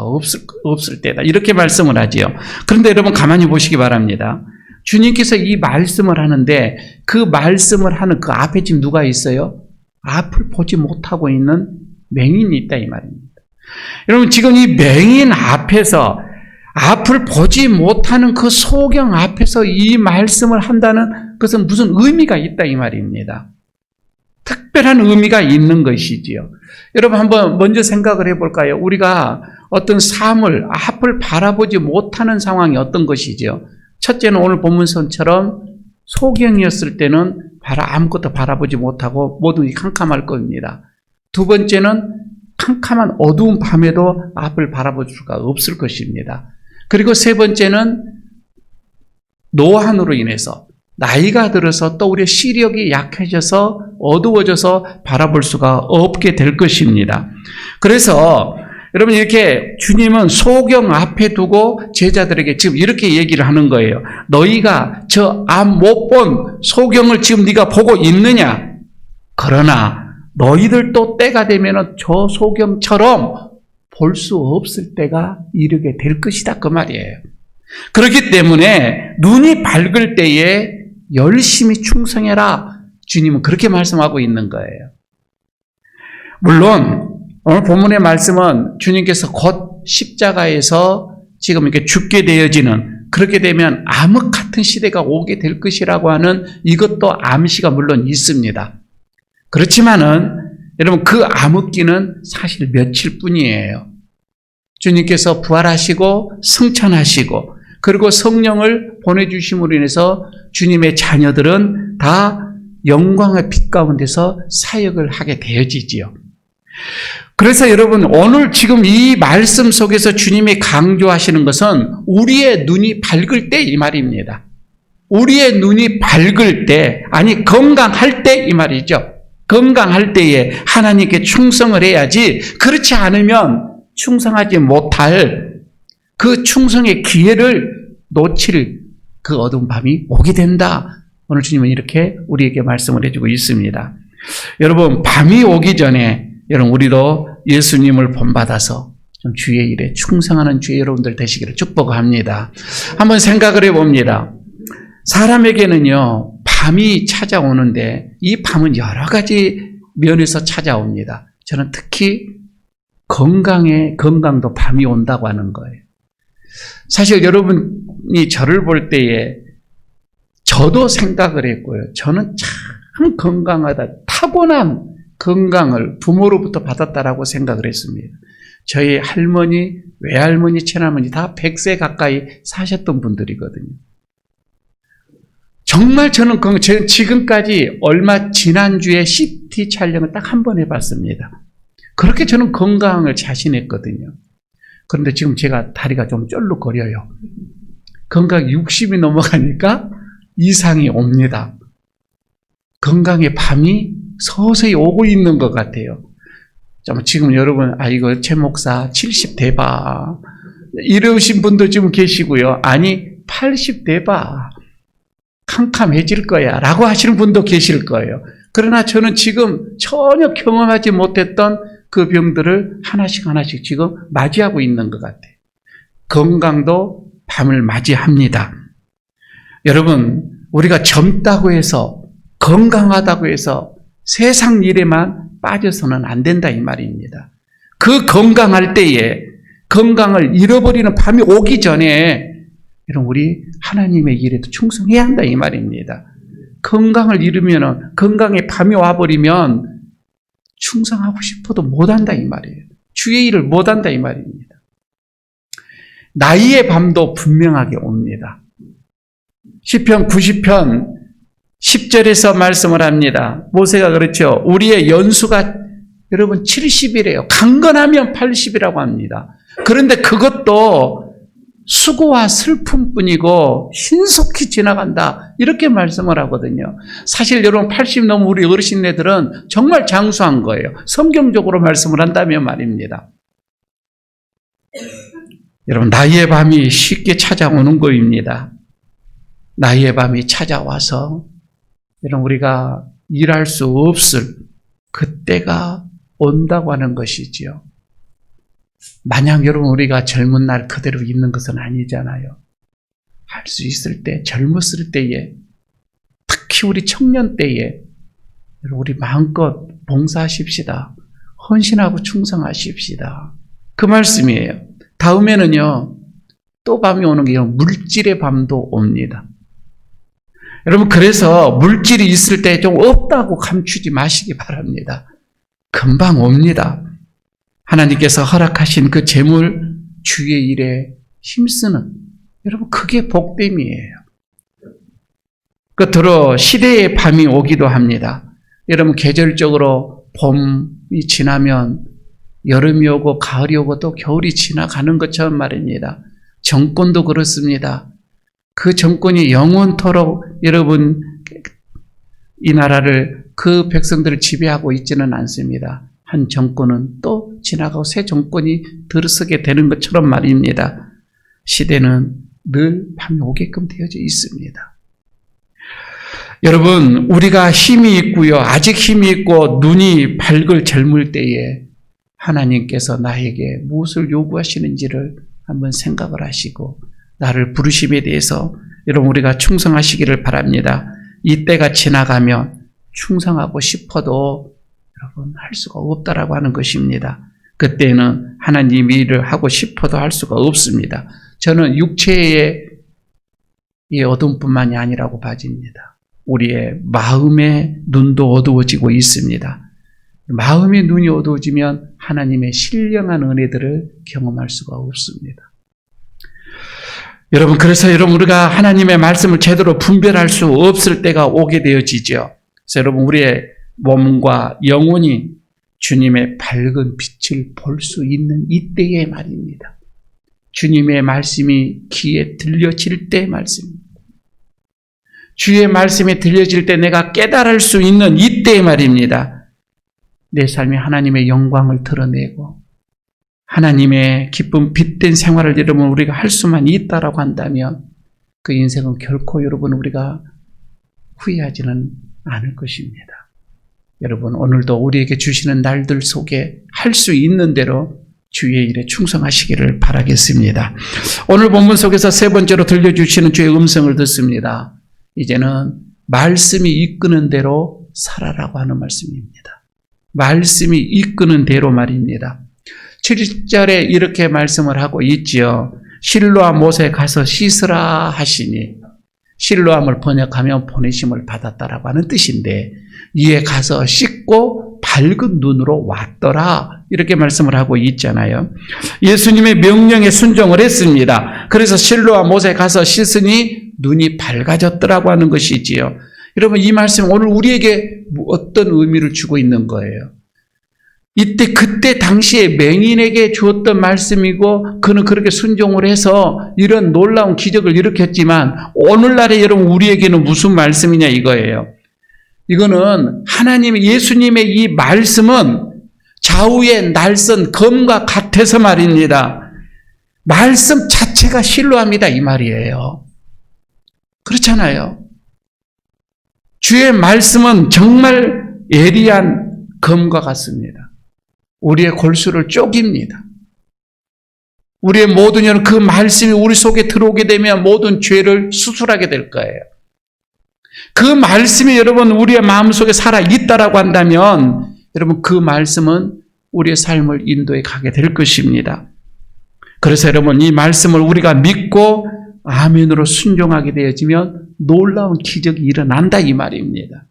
없을 때다. 이렇게 말씀을 하지요. 그런데 여러분 가만히 보시기 바랍니다. 주님께서 이 말씀을 하는데 그 말씀을 하는 그 앞에 지금 누가 있어요? 앞을 보지 못하고 있는 맹인이 있다 이 말입니다. 여러분 지금 이 맹인 앞에서 앞을 보지 못하는 그 소경 앞에서 이 말씀을 한다는 것은 무슨 의미가 있다 이 말입니다. 특별한 의미가 있는 것이지요. 여러분 한번 먼저 생각을 해볼까요? 우리가 어떤 삶을 앞을 바라보지 못하는 상황이 어떤 것이죠? 첫째는 오늘 본문서처럼 소경이었을 때는 아무것도 바라보지 못하고 모든 게 캄캄할 겁니다. 두 번째는 캄캄한 어두운 밤에도 앞을 바라볼 수가 없을 것입니다. 그리고 세 번째는 노환으로 인해서 나이가 들어서 또 우리의 시력이 약해져서 어두워져서 바라볼 수가 없게 될 것입니다. 그래서 여러분 이렇게 주님은 소경 앞에 두고 제자들에게 지금 이렇게 얘기를 하는 거예요. 너희가 저 앞 못 본 소경을 지금 네가 보고 있느냐? 그러나 너희들도 때가 되면 저 소경처럼 볼 수 없을 때가 이르게 될 것이다 그 말이에요. 그렇기 때문에 눈이 밝을 때에 열심히 충성해라. 주님은 그렇게 말씀하고 있는 거예요. 물론 오늘 본문의 말씀은 주님께서 곧 십자가에서 지금 이렇게 죽게 되어지는 그렇게 되면 암흑 같은 시대가 오게 될 것이라고 하는 이것도 암시가 물론 있습니다. 그렇지만은 여러분 그 암흑기는 사실 며칠 뿐이에요. 주님께서 부활하시고 승천하시고 그리고 성령을 보내주심으로 인해서 주님의 자녀들은 다 영광의 빛 가운데서 사역을 하게 되어지지요. 그래서 여러분 오늘 지금 이 말씀 속에서 주님이 강조하시는 것은 우리의 눈이 밝을 때 이 말입니다. 우리의 눈이 밝을 때, 아니 건강할 때 이 말이죠. 건강할 때에 하나님께 충성을 해야지 그렇지 않으면 충성하지 못할 그 충성의 기회를 놓칠 그 어두운 밤이 오게 된다. 오늘 주님은 이렇게 우리에게 말씀을 해주고 있습니다. 여러분 밤이 오기 전에 여러분 우리도 예수님을 본받아서 좀 주의 일에 충성하는 주의 여러분들 되시기를 축복합니다. 한번 생각을 해봅니다. 사람에게는요 밤이 찾아오는데 이 밤은 여러 가지 면에서 찾아옵니다. 저는 특히 건강도 밤이 온다고 하는 거예요. 사실 여러분이 저를 볼 때에 저도 생각을 했고요. 저는 참 건강하다. 타고난 건강을 부모로부터 받았다라고 생각을 했습니다. 저희 할머니, 외할머니, 친할머니 다 100세 가까이 사셨던 분들이거든요. 정말 저는 지금까지 지난주에 CT 촬영을 딱 한 번 해봤습니다. 그렇게 저는 건강을 자신했거든요. 그런데 지금 제가 다리가 좀 쩔룩거려요. 건강 60이 넘어가니까 이상이 옵니다. 건강의 밤이 서서히 오고 있는 것 같아요. 지금 여러분, 이거 최 목사 70대 봐. 이러신 분도 지금 계시고요. 아니, 80대 봐. 캄캄해질 거야. 라고 하시는 분도 계실 거예요. 그러나 저는 지금 전혀 경험하지 못했던 그 병들을 하나씩 지금 맞이하고 있는 것 같아요. 건강도 밤을 맞이합니다. 여러분, 우리가 젊다고 해서, 건강하다고 해서 세상 일에만 빠져서는 안 된다 이 말입니다. 그 건강할 때에 건강을 잃어버리는 밤이 오기 전에 여러분 우리 하나님의 일에도 충성해야 한다 이 말입니다. 건강을 잃으면 건강의 밤이 와버리면 충성하고 싶어도 못한다 이 말이에요. 주의 일을 못한다 이 말입니다. 나이의 밤도 분명하게 옵니다. 시편 90편 10절에서 말씀을 합니다. 모세가 그렇죠. 우리의 연수가 여러분 70이래요. 강건하면 80이라고 합니다. 그런데 그것도 수고와 슬픔뿐이고 신속히 지나간다. 이렇게 말씀을 하거든요. 사실 여러분 80 넘은 우리 어르신네들은 정말 장수한 거예요. 성경적으로 말씀을 한다면 말입니다. 여러분 나이의 밤이 쉽게 찾아오는 거입니다. 나이의 밤이 찾아와서 여러분 우리가 일할 수 없을 그때가 온다고 하는 것이지요. 마냥 여러분 우리가 젊은 날 그대로 있는 것은 아니잖아요. 할 수 있을 때, 젊었을 때에, 특히 우리 청년 때에 우리 마음껏 봉사하십시다. 헌신하고 충성하십시다. 그 말씀이에요. 다음에는요, 또 밤이 오는 게 물질의 밤도 옵니다. 여러분, 그래서 물질이 있을 때 좀 없다고 감추지 마시기 바랍니다. 금방 옵니다. 하나님께서 허락하신 그 재물, 주의 일에 힘쓰는, 여러분, 그게 복됨이에요. 끝으로 시대의 밤이 오기도 합니다. 여러분, 계절적으로 봄이 지나면 여름이 오고 가을이 오고 또 겨울이 지나가는 것처럼 말입니다. 정권도 그렇습니다. 그 정권이 영원토록 여러분 이 나라를 그 백성들을 지배하고 있지는 않습니다. 한 정권은 또 지나가고 새 정권이 들어서게 되는 것처럼 말입니다. 시대는 늘 밤이 오게끔 되어져 있습니다. 여러분, 우리가 힘이 있고요. 아직 힘이 있고 눈이 밝을 젊을 때에 하나님께서 나에게 무엇을 요구하시는지를 한번 생각을 하시고 나를 부르심에 대해서 여러분 우리가 충성하시기를 바랍니다. 이때가 지나가면 충성하고 싶어도 여러분 할 수가 없다라고 하는 것입니다. 그때는 하나님 일을 하고 싶어도 할 수가 없습니다. 저는 육체의 이 어둠뿐만이 아니라고 봐집니다. 우리의 마음의 눈도 어두워지고 있습니다. 마음의 눈이 어두워지면 하나님의 신령한 은혜들을 경험할 수가 없습니다. 여러분, 그래서 우리가 하나님의 말씀을 제대로 분별할 수 없을 때가 오게 되어지죠. 그래서 여러분, 우리의 몸과 영혼이 주님의 밝은 빛을 볼 수 있는 이때의 말입니다. 주님의 말씀이 귀에 들려질 때 말씀입니다. 주의 말씀이 들려질 때 내가 깨달을 수 있는 이때의 말입니다. 내 삶이 하나님의 영광을 드러내고 하나님의 기쁨 빛된 생활을 여러분 우리가 할 수만 있다라고 한다면 그 인생은 결코 여러분 우리가 후회하지는 않을 것입니다. 여러분, 오늘도 우리에게 주시는 날들 속에 할 수 있는 대로 주의 일에 충성하시기를 바라겠습니다. 오늘 본문 속에서 세 번째로 들려주시는 주의 음성을 듣습니다. 이제는 말씀이 이끄는 대로 살아라고 하는 말씀입니다. 말씀이 이끄는 대로 말입니다. 7절에 이렇게 말씀을 하고 있지요. 실로암 못에 가서 씻으라 하시니, 실로암을 번역하면 보내심을 받았다라고 하는 뜻인데, 이에 가서 씻고 밝은 눈으로 왔더라 이렇게 말씀을 하고 있잖아요. 예수님의 명령에 순종을 했습니다. 그래서 실로암 못에 가서 씻으니 눈이 밝아졌더라고 하는 것이지요. 여러분, 이 말씀 오늘 우리에게 어떤 의미를 주고 있는 거예요? 이때 그때 당시에 맹인에게 주었던 말씀이고 그는 그렇게 순종을 해서 이런 놀라운 기적을 일으켰지만 오늘날에 여러분 우리에게는 무슨 말씀이냐 이거예요. 이거는 하나님 예수님의 이 말씀은 좌우의 날선 검과 같아서 말입니다. 말씀 자체가 실로합니다 이 말이에요. 그렇잖아요. 주의 말씀은 정말 예리한 검과 같습니다. 우리의 골수를 쪼깁니다. 우리의 모든 여러분 그 말씀이 우리 속에 들어오게 되면 모든 죄를 수술하게 될 거예요. 그 말씀이 여러분 우리의 마음속에 살아있다라고 한다면 여러분 그 말씀은 우리의 삶을 인도해 가게 될 것입니다. 그래서 여러분 이 말씀을 우리가 믿고 아멘으로 순종하게 되어지면 놀라운 기적이 일어난다 이 말입니다.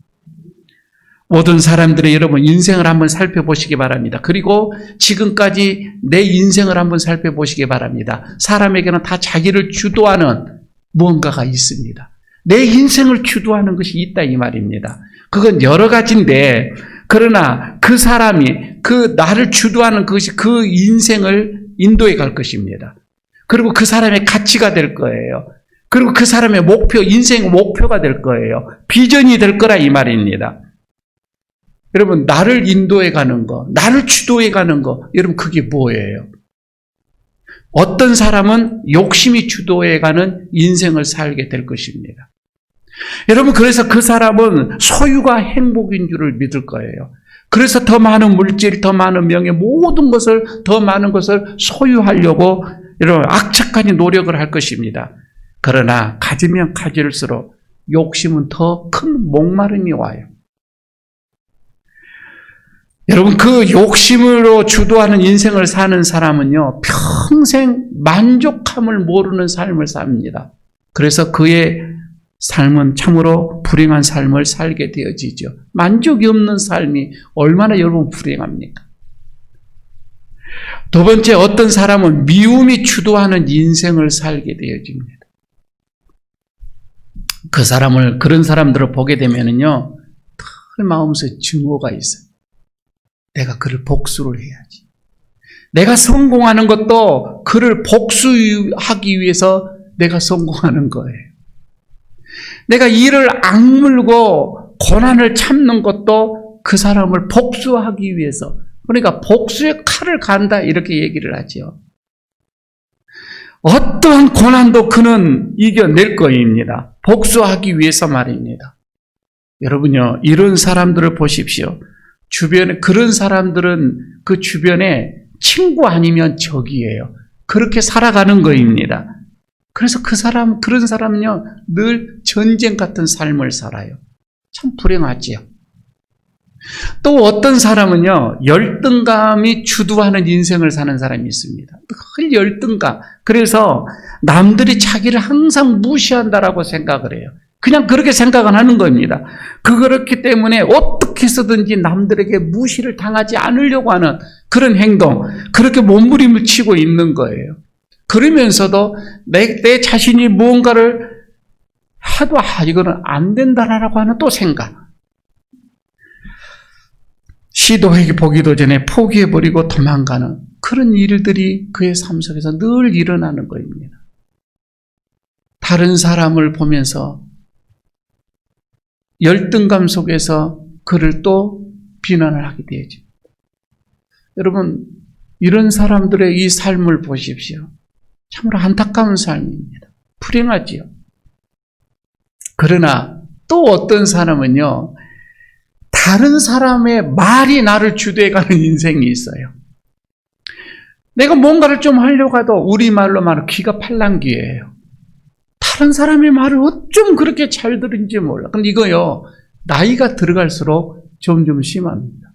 모든 사람들의 여러분 인생을 한번 살펴보시기 바랍니다. 그리고 지금까지 내 인생을 한번 살펴보시기 바랍니다. 사람에게는 다 자기를 주도하는 무언가가 있습니다. 내 인생을 주도하는 것이 있다 이 말입니다. 그건 여러 가지인데 그러나 그 사람이 그 나를 주도하는 그것이 그 인생을 인도해 갈 것입니다. 그리고 그 사람의 가치가 될 거예요. 그리고 그 사람의 목표, 인생 목표가 될 거예요. 비전이 될 거라 이 말입니다. 여러분, 나를 인도해 가는 거, 나를 주도해 가는 거, 여러분, 그게 뭐예요? 어떤 사람은 욕심이 주도해 가는 인생을 살게 될 것입니다. 여러분, 그래서 그 사람은 소유가 행복인 줄을 믿을 거예요. 그래서 더 많은 물질, 더 많은 명예, 모든 것을, 더 많은 것을 소유하려고 여러분, 악착같이 노력을 할 것입니다. 그러나, 가지면 가질수록 욕심은 더 큰 목마름이 와요. 여러분, 그 욕심으로 주도하는 인생을 사는 사람은요, 평생 만족함을 모르는 삶을 삽니다. 그래서 그의 삶은 참으로 불행한 삶을 살게 되어지죠. 만족이 없는 삶이 얼마나 여러분 불행합니까? 두 번째, 어떤 사람은 미움이 주도하는 인생을 살게 되어집니다. 그런 사람들을 보게 되면은요, 늘 마음속에 증오가 있어요. 내가 그를 복수를 해야지. 내가 성공하는 것도 그를 복수하기 위해서 내가 성공하는 거예요. 내가 이를 악물고 고난을 참는 것도 그 사람을 복수하기 위해서, 그러니까 복수의 칼을 간다 이렇게 얘기를 하죠. 어떠한 고난도 그는 이겨낼 거입니다. 복수하기 위해서 말입니다. 여러분요, 이런 사람들을 보십시오. 주변에, 그런 사람들은 그 주변에 친구 아니면 적이에요. 그렇게 살아가는 거입니다. 그래서 그런 사람은요, 늘 전쟁 같은 삶을 살아요. 참 불행하지요. 또 어떤 사람은요, 열등감이 주도하는 인생을 사는 사람이 있습니다. 늘 열등감. 그래서 남들이 자기를 항상 무시한다라고 생각을 해요. 그냥 그렇게 생각은 하는 겁니다. 그렇기 때문에 어떻게 해서든지 남들에게 무시를 당하지 않으려고 하는 그런 행동, 그렇게 몸부림을 치고 있는 거예요. 그러면서도 내 자신이 무언가를 해도 이거는 안 된다라고 하는 또 생각. 시도해 보기도 전에 포기해버리고 도망가는 그런 일들이 그의 삶 속에서 늘 일어나는 거입니다. 다른 사람을 보면서 열등감 속에서 그를 또 비난을 하게 되죠. 여러분, 이런 사람들의 이 삶을 보십시오. 참으로 안타까운 삶입니다. 불행하지요. 그러나 또 어떤 사람은요, 다른 사람의 말이 나를 주도해가는 인생이 있어요. 내가 뭔가를 좀 하려고 해도 우리말로 말하면 귀가 팔랑귀예요. 다른 사람의 말을 어쩜 그렇게 잘 들은지 몰라. 근데 이거요, 나이가 들어갈수록 점점 심합니다.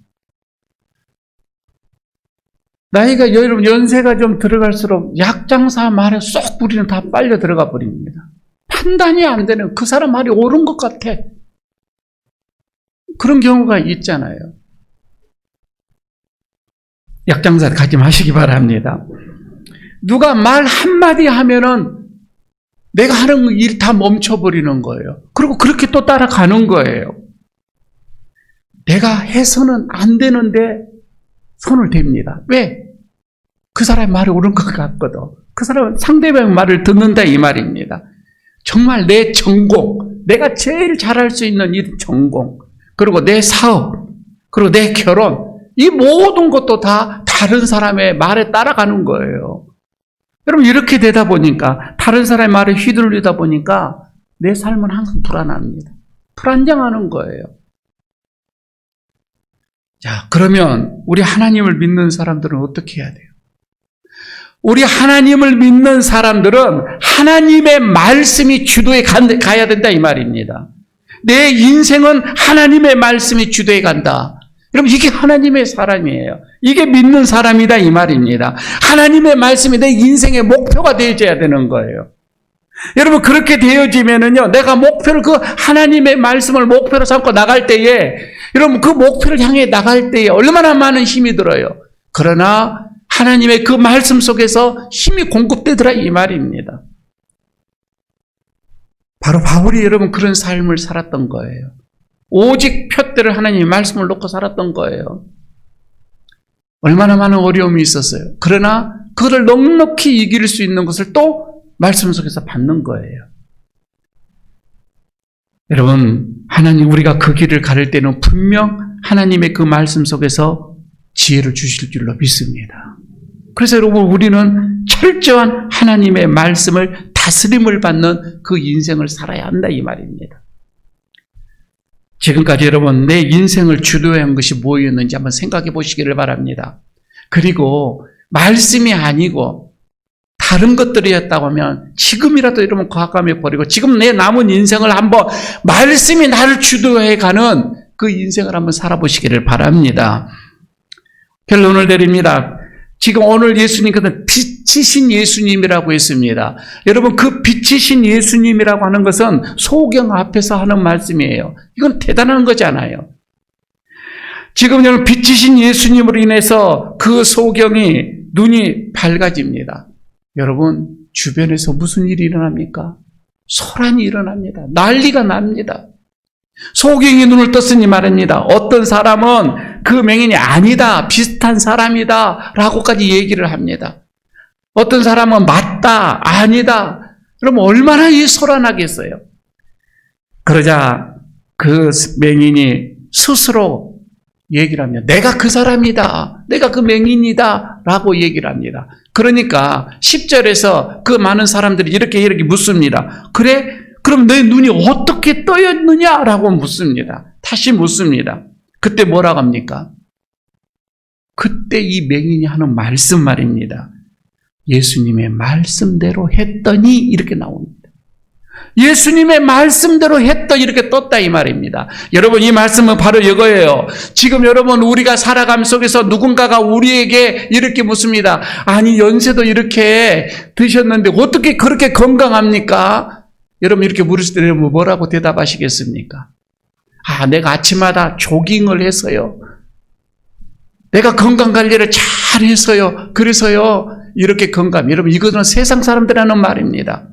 나이가, 여러분, 연세가 좀 들어갈수록 약장사 말에 쏙 우리는 다 빨려 들어가 버립니다. 판단이 안 되는, 그 사람 말이 옳은 것 같아. 그런 경우가 있잖아요. 약장사 가지 마시기 바랍니다. 누가 말 한마디 하면은 내가 하는 일 다 멈춰버리는 거예요. 그리고 그렇게 또 따라가는 거예요. 내가 해서는 안 되는데 손을 댑니다. 왜? 그 사람의 말이 옳은 것 같거든. 그 사람은 상대방의 말을 듣는다 이 말입니다. 정말 내 전공, 내가 제일 잘할 수 있는 일 전공, 그리고 내 사업, 그리고 내 결혼, 이 모든 것도 다 다른 사람의 말에 따라가는 거예요. 여러분, 이렇게 되다 보니까, 다른 사람의 말에 휘둘리다 보니까 내 삶은 항상 불안합니다. 불안정하는 거예요. 자, 그러면 우리 하나님을 믿는 사람들은 어떻게 해야 돼요? 우리 하나님을 믿는 사람들은 하나님의 말씀이 주도해 가야 된다 이 말입니다. 내 인생은 하나님의 말씀이 주도해 간다. 여러분, 이게 하나님의 사람이에요. 이게 믿는 사람이다 이 말입니다. 하나님의 말씀이 내 인생의 목표가 되어져야 되는 거예요. 여러분, 그렇게 되어지면은요, 내가 목표를, 그 하나님의 말씀을 목표로 삼고 나갈 때에, 여러분, 그 목표를 향해 나갈 때에 얼마나 많은 힘이 들어요. 그러나 하나님의 그 말씀 속에서 힘이 공급되더라 이 말입니다. 바로 바울이 여러분 그런 삶을 살았던 거예요. 오직 표대를 하나님의 말씀을 놓고 살았던 거예요. 얼마나 많은 어려움이 있었어요. 그러나 그것을 넉넉히 이길 수 있는 것을 또 말씀 속에서 받는 거예요. 여러분, 하나님, 우리가 그 길을 가를 때는 분명 하나님의 그 말씀 속에서 지혜를 주실 줄로 믿습니다. 그래서 여러분, 우리는 철저한 하나님의 말씀을 다스림을 받는 그 인생을 살아야 한다 이 말입니다. 지금까지 여러분, 내 인생을 주도한 것이 뭐였는지 한번 생각해 보시기를 바랍니다. 그리고 말씀이 아니고 다른 것들이었다고 하면 지금이라도 여러분 과감히 버리고 지금 내 남은 인생을 한번 말씀이 나를 주도해 가는 그 인생을 한번 살아보시기를 바랍니다. 결론을 내립니다. 지금 오늘 예수님께서는 빛이신 예수님이라고 했습니다. 여러분, 그 빛이신 예수님이라고 하는 것은 소경 앞에서 하는 말씀이에요. 이건 대단한 거잖아요. 지금 여러분, 빛이신 예수님으로 인해서 그 소경이 눈이 밝아집니다. 여러분, 주변에서 무슨 일이 일어납니까? 소란이 일어납니다. 난리가 납니다. 소경이 눈을 떴으니 말입니다. 어떤 사람은 그 맹인이 아니다, 비슷한 사람이다 라고까지 얘기를 합니다. 어떤 사람은 맞다, 아니다. 그럼 얼마나 이 소란하겠어요. 그러자 그 맹인이 스스로 얘기를 합니다. 내가 그 사람이다, 내가 그 맹인이다 라고 얘기를 합니다. 그러니까 10절에서 그 많은 사람들이 이렇게 묻습니다. 그래? 그럼 내 눈이 어떻게 떠였느냐라고 묻습니다. 다시 묻습니다. 그때 뭐라고 합니까? 그때 이 맹인이 하는 말씀 말입니다. 예수님의 말씀대로 했더니 이렇게 나옵니다. 예수님의 말씀대로 했더니 이렇게 떴다 이 말입니다. 여러분, 이 말씀은 바로 이거예요. 지금 여러분, 우리가 살아감 속에서 누군가가 우리에게 이렇게 묻습니다. 아니, 연세도 이렇게 드셨는데 어떻게 그렇게 건강합니까? 여러분, 이렇게 물으실 때 뭐라고 대답하시겠습니까? 아, 내가 아침마다 조깅을 해서요. 내가 건강관리를 잘 해서요. 그래서요. 이렇게 건강. 여러분, 이거는 세상 사람들이 하는 말입니다.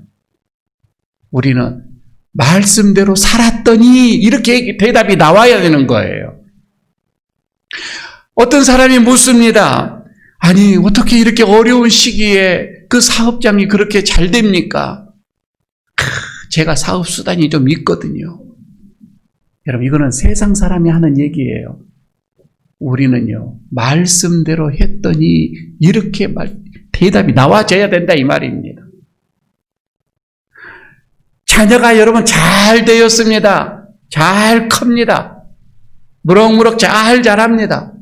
우리는 말씀대로 살았더니 이렇게 대답이 나와야 되는 거예요. 어떤 사람이 묻습니다. 아니, 어떻게 이렇게 어려운 시기에 그 사업장이 그렇게 잘 됩니까? 제가 사업수단이 좀 있거든요. 여러분, 이거는 세상 사람이 하는 얘기예요. 우리는요, 말씀대로 했더니 이렇게 대답이 나와줘야 된다 이 말입니다. 자녀가 여러분 잘 되었습니다. 잘 큽니다. 무럭무럭 잘 자랍니다.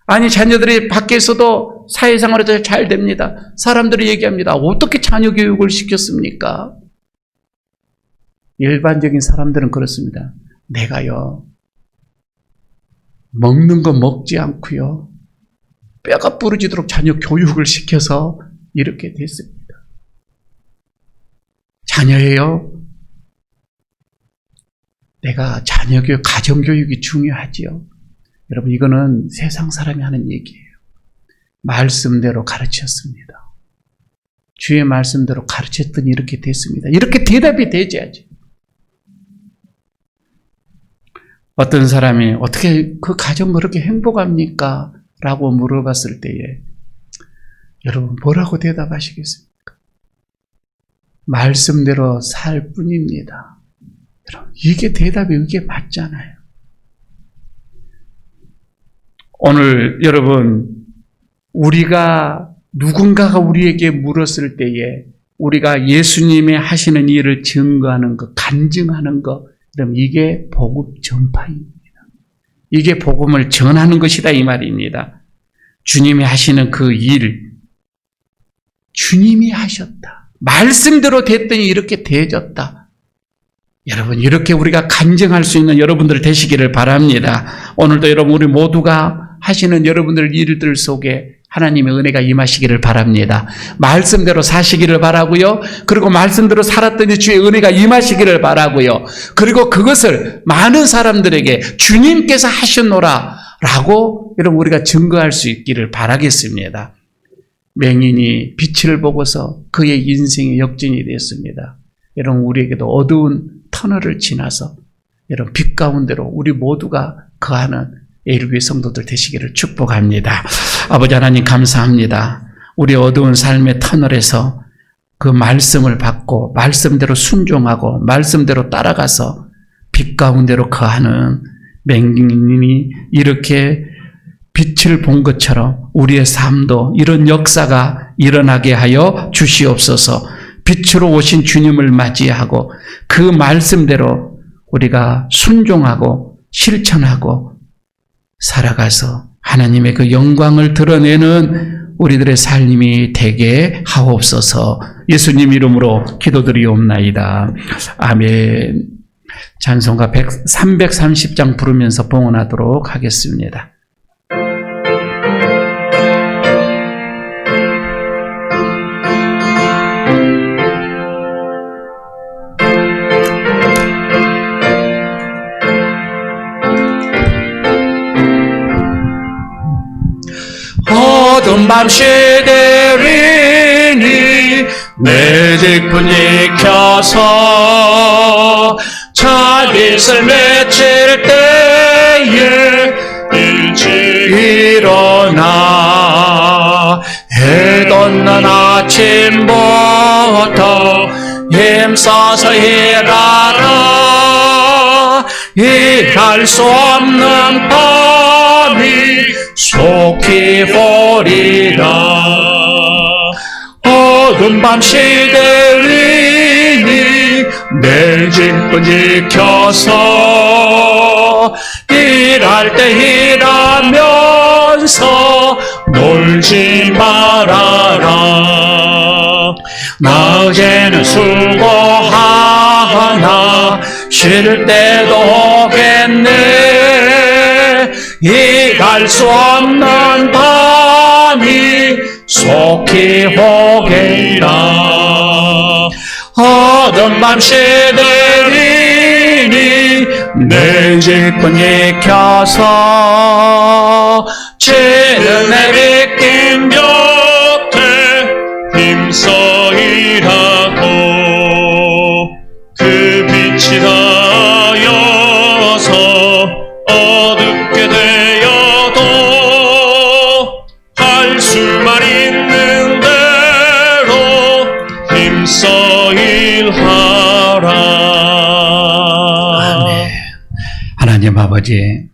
아니, 자녀들이 밖에서도 사회생활에도 잘 됩니다. 사람들이 얘기합니다. 어떻게 자녀 교육을 시켰습니까? 일반적인 사람들은 그렇습니다. 내가요, 먹는 거 먹지 않고요, 뼈가 부러지도록 자녀 교육을 시켜서 이렇게 됐습니다. 자녀예요, 내가 자녀 교육, 가정 교육이 중요하지요. 여러분, 이거는 세상 사람이 하는 얘기예요. 말씀대로 가르쳤습니다. 주의 말씀대로 가르쳤더니 이렇게 됐습니다. 이렇게 대답이 되줘야지. 어떤 사람이 어떻게 그 가정 그렇게 행복합니까? 라고 물어봤을 때에 여러분 뭐라고 대답하시겠습니까? 말씀대로 살 뿐입니다. 여러분, 이게 대답이 이게 맞잖아요. 오늘 여러분, 우리가 누군가가 우리에게 물었을 때에 우리가 예수님의 하시는 일을 증거하는 것, 간증하는 것, 그럼 이게 복음 전파입니다. 이게 복음을 전하는 것이다 이 말입니다. 주님이 하시는 그 일, 주님이 하셨다. 말씀대로 됐더니 이렇게 되어졌다. 여러분, 이렇게 우리가 간증할 수 있는 여러분들 되시기를 바랍니다. 오늘도 여러분, 우리 모두가 하시는 여러분들 일들 속에 하나님의 은혜가 임하시기를 바랍니다. 말씀대로 사시기를 바라고요. 그리고 말씀대로 살았더니 주의 은혜가 임하시기를 바라고요. 그리고 그것을 많은 사람들에게 주님께서 하셨노라 라고 여러분 우리가 증거할 수 있기를 바라겠습니다. 맹인이 빛을 보고서 그의 인생의 역전이 됐습니다. 여러분, 우리에게도 어두운 터널을 지나서 여러분 빛 가운데로 우리 모두가 거하는 예루교회 성도들 되시기를 축복합니다. 아버지 하나님, 감사합니다. 우리 어두운 삶의 터널에서 그 말씀을 받고 말씀대로 순종하고 말씀대로 따라가서 빛 가운데로 거하는 맹인이 이렇게 빛을 본 것처럼 우리의 삶도 이런 역사가 일어나게 하여 주시옵소서. 빛으로 오신 주님을 맞이하고 그 말씀대로 우리가 순종하고 실천하고 살아가서 하나님의 그 영광을 드러내는 우리들의 삶이 되게 하옵소서. 예수님 이름으로 기도드리옵나이다. 아멘. 찬송가 330장 부르면서 봉헌하도록 하겠습니다. 어두운 밤 시대리니 내 직분 지켜서 자깃을 맺힐 때에 일찍 일어나 해 돋는 아침부터 힘써서 일하라. 일할 수 없는 밤이 속히 오리라. 어두운 밤 시대리니 내 직분 지켜서 일할 때 일하면서 놀지 말아라. 낮에는 수고하나 쉴 때도 오겠네. 일할 수 없는 밤이 속히 오겠다. 어두운 밤 시대리니 내 직분 지켜서 지는 내비낀 곁에 힘써 일하고 그 빛이 닿아서 어둡게 되어도 할 수만 있는 대로 힘써 일하라. 아멘. 하나님 아버지,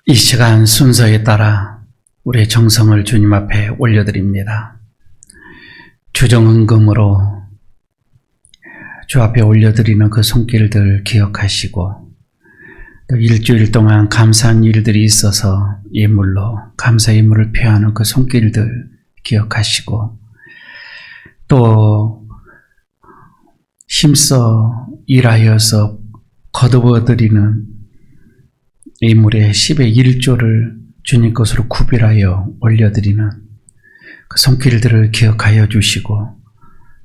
이 시간 순서에 따라 우리의 정성을 주님 앞에 올려드립니다. 주정헌금으로 주 앞에 올려드리는 그 손길들 기억하시고, 또 일주일 동안 감사한 일들이 있어서 예물로 감사 예물을 표하는 그 손길들 기억하시고, 또 힘써 일하여서 거두어드리는 예물의 10의 1조를 주님 것으로 구별하여 올려드리는 그 손길들을 기억하여 주시고,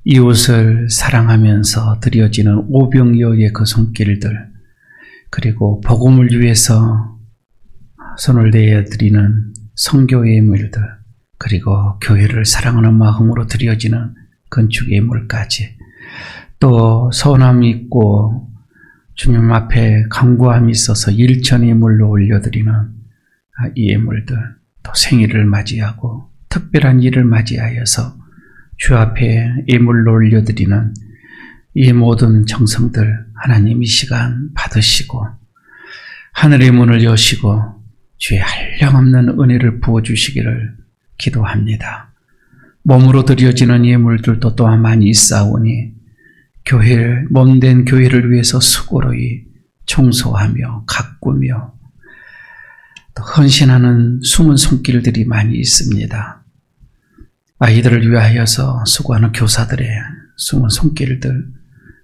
이웃을 사랑하면서 드려지는 오병이어의 그 손길들, 그리고 복음을 위해서 손을 내어드리는 선교 예물들, 그리고 교회를 사랑하는 마음으로 드려지는 건축 예물까지, 또 서운함이 있고 주님 앞에 간구함이 있어서 일천 예물로 올려드리는 이 예물들, 또 생일을 맞이하고 특별한 일을 맞이하여서 주 앞에 예물로 올려드리는 이 모든 정성들 하나님 이 시간 받으시고 하늘의 문을 여시고 주의 한량없는 은혜를 부어주시기를 기도합니다. 몸으로 드려지는 예물들도 또한 많이 있사오니 몸된 교회를 위해서 수고로이 청소하며 가꾸며 또 헌신하는 숨은 손길들이 많이 있습니다. 아이들을 위하여서 수고하는 교사들의 숨은 손길들,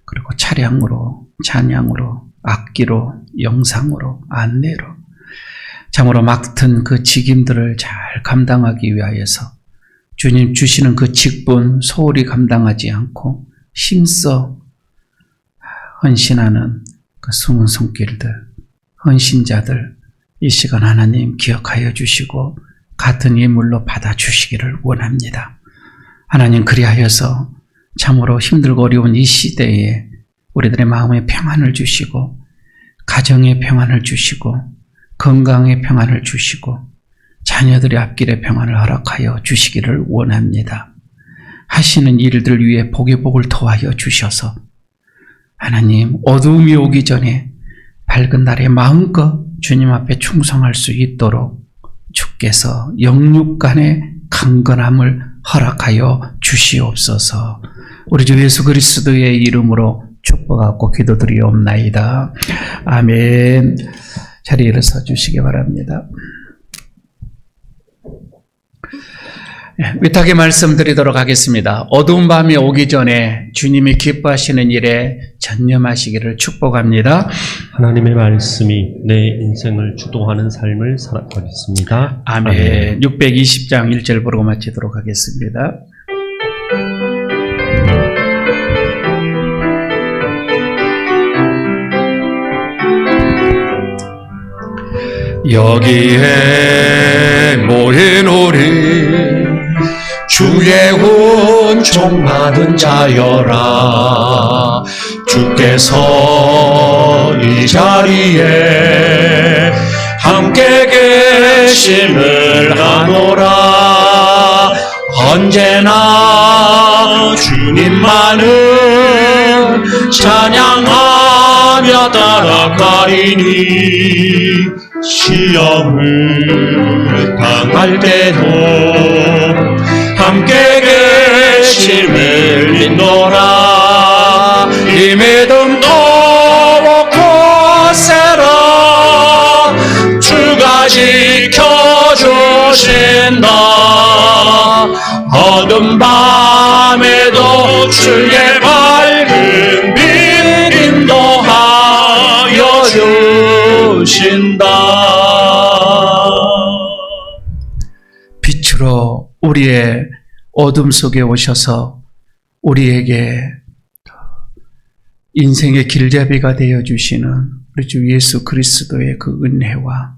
그리고 차량으로, 찬양으로, 악기로, 영상으로, 안내로 참으로 맡은 그 직임들을 잘 감당하기 위하여서 주님 주시는 그 직분 소홀히 감당하지 않고 힘써 헌신하는 그 숨은 손길들, 헌신자들, 이 시간 하나님 기억하여 주시고 같은 예물로 받아주시기를 원합니다. 하나님, 그리하여서 참으로 힘들고 어려운 이 시대에 우리들의 마음에 평안을 주시고 가정의 평안을 주시고 건강의 평안을 주시고 자녀들의 앞길의 평안을 허락하여 주시기를 원합니다. 하시는 일들 위해 복의 복을 더하여 주셔서 하나님, 어두움이 오기 전에 밝은 날에 마음껏 주님 앞에 충성할 수 있도록 주께서 영육간의 강건함을 허락하여 주시옵소서. 우리 주 예수 그리스도의 이름으로 축복하고 기도드리옵나이다. 아멘. 자리에 일어서 주시기 바랍니다. 위탁의 말씀드리도록 하겠습니다. 어두운 밤이 오기 전에 주님이 기뻐하시는 일에 전념하시기를 축복합니다. 하나님의 말씀이 내 인생을 주도하는 삶을 살아가겠습니다. 아멘. 620장 1절 보고 마치도록 하겠습니다. 여기에 모인 우리 주의 은총 받은 자여라. 주께서 이 자리에 함께 계심을 아노라. 언제나 주님만을 찬양하며 따라가리니 시험을 당할 때도 함께 계심을 믿노라. 이 믿음 더욱 굳세라. 주가 지켜주신다. 어둠 밤에도 주의 밝은 빛 인도하여 주신다. 빛으로 우리의 어둠 속에 오셔서 우리에게 인생의 길잡이가 되어주시는 우리 주 예수 그리스도의 그 은혜와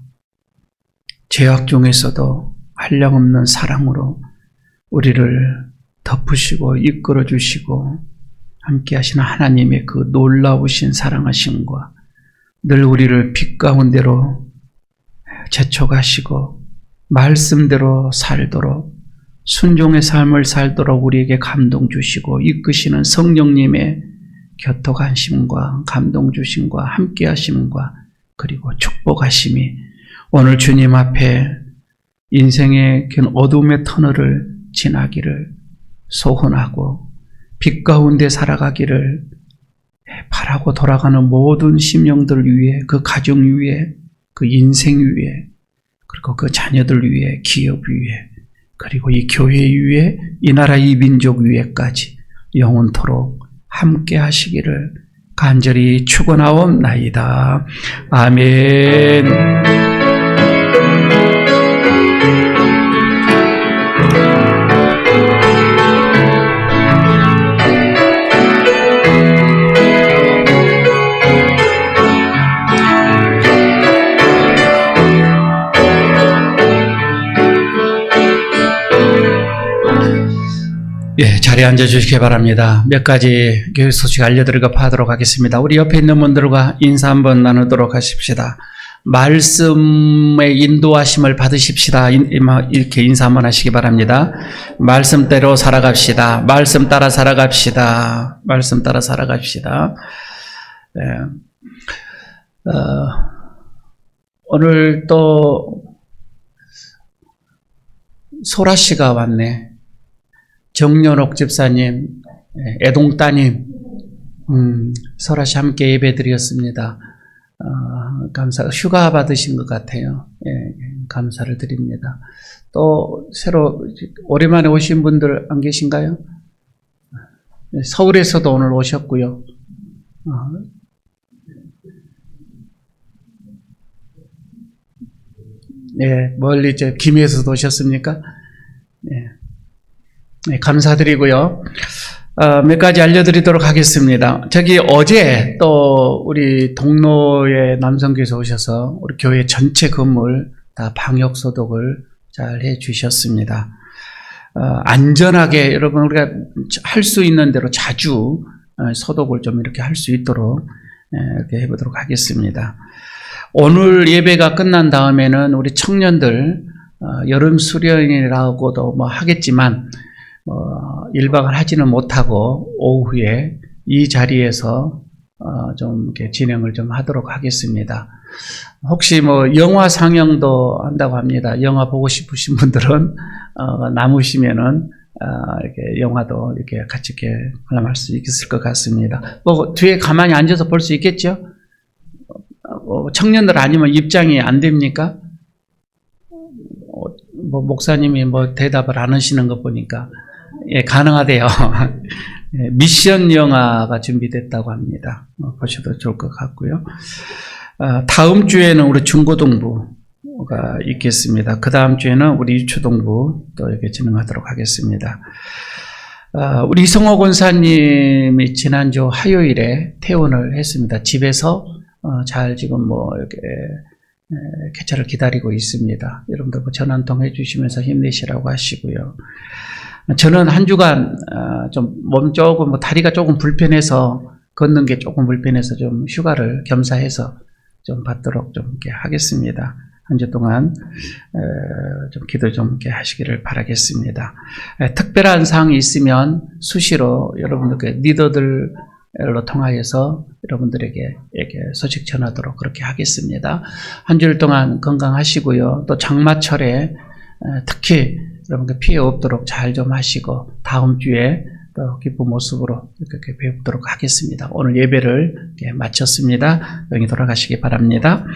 죄악 중에서도 한량없는 사랑으로 우리를 덮으시고 이끌어주시고 함께 하시는 하나님의 그 놀라우신 사랑하심과 늘 우리를 빛 가운데로 재촉하시고 말씀대로 살도록 순종의 삶을 살도록 우리에게 감동 주시고 이끄시는 성령님의 교통하심과 감동 주심과 함께 하심과 그리고 축복하심이 오늘 주님 앞에 인생의 긴 어둠의 터널을 지나기를 소원하고 빛 가운데 살아가기를 바라고 돌아가는 모든 심령들 위해 그 가정 위해 그 인생 위해 그리고 그 자녀들 위해 기업 위해 그리고 이 교회 위에 이 나라 이 민족 위에까지 영원토록 함께 하시기를 간절히 축원하옵나이다. 아멘. 예, 자리에 앉아주시기 바랍니다. 몇 가지 교회 소식 알려드리고 하도록 하겠습니다. 우리 옆에 있는 분들과 인사 한번 나누도록 하십시다. 말씀의 인도하심을 받으십시다. 이렇게 인사 한번 하시기 바랍니다. 말씀대로 살아갑시다. 말씀 따라 살아갑시다. 말씀 따라 살아갑시다. 네. 오늘 또 소라 씨가 왔네. 정연옥 집사님, 애동 따님, 설아씨 함께 예배 드렸습니다. 휴가 받으신 것 같아요. 예, 감사를 드립니다. 또 새로 오랜만에 오신 분들 안 계신가요? 서울에서도 오늘 오셨고요. 예, 멀리 김해에서도 오셨습니까? 예. 네, 감사드리고요. 몇 가지 알려드리도록 하겠습니다. 저기 어제 또 우리 동로에 남성교회에서 오셔서 우리 교회 전체 건물 다 방역 소독을 잘 해주셨습니다. 안전하게 여러분 우리가 할 수 있는 대로 자주 소독을 좀 이렇게 할 수 있도록 이렇게 해보도록 하겠습니다. 오늘 예배가 끝난 다음에는 우리 청년들 여름 수련이라고도 뭐 하겠지만 1박을 하지는 못하고 오후에 이 자리에서 좀 이렇게 진행을 좀 하도록 하겠습니다. 혹시 뭐 영화 상영도 한다고 합니다. 영화 보고 싶으신 분들은 남으시면은 이렇게 영화도 이렇게 같이 이렇게 관람할 수 있을 것 같습니다. 뭐 뒤에 가만히 앉아서 볼 수 있겠죠? 청년들 아니면 입장이 안 됩니까? 뭐 목사님이 뭐 대답을 안 하시는 거 보니까 예, 가능하대요. 미션 영화가 준비됐다고 합니다. 보셔도 좋을 것 같고요. 다음 주에는 우리 중고등부가 있겠습니다. 그 다음 주에는 우리 유초등부 또 이렇게 진행하도록 하겠습니다. 우리 이성호 권사님이 지난주 화요일에 퇴원을 했습니다. 집에서 잘 지금 뭐 이렇게 개최를 기다리고 있습니다. 여러분들 뭐 전화 한 통 해주시면서 힘내시라고 하시고요. 저는 한 주간 좀 몸 조금 뭐 다리가 조금 불편해서 걷는 게 조금 불편해서 좀 휴가를 겸사해서 좀 받도록 좀 이렇게 하겠습니다. 한 주 동안 좀 기도 좀 이렇게 하시기를 바라겠습니다. 특별한 사항이 있으면 수시로 여러분들께 리더들로 통하여서 여러분들에게 이렇게 소식 전하도록 그렇게 하겠습니다. 한 주일 동안 건강하시고요. 또 장마철에 특히 여러분께 피해 없도록 잘 좀 하시고 다음 주에 또 기쁜 모습으로 이렇게 뵙도록 하겠습니다. 오늘 예배를 이렇게 마쳤습니다. 여기 돌아가시기 바랍니다.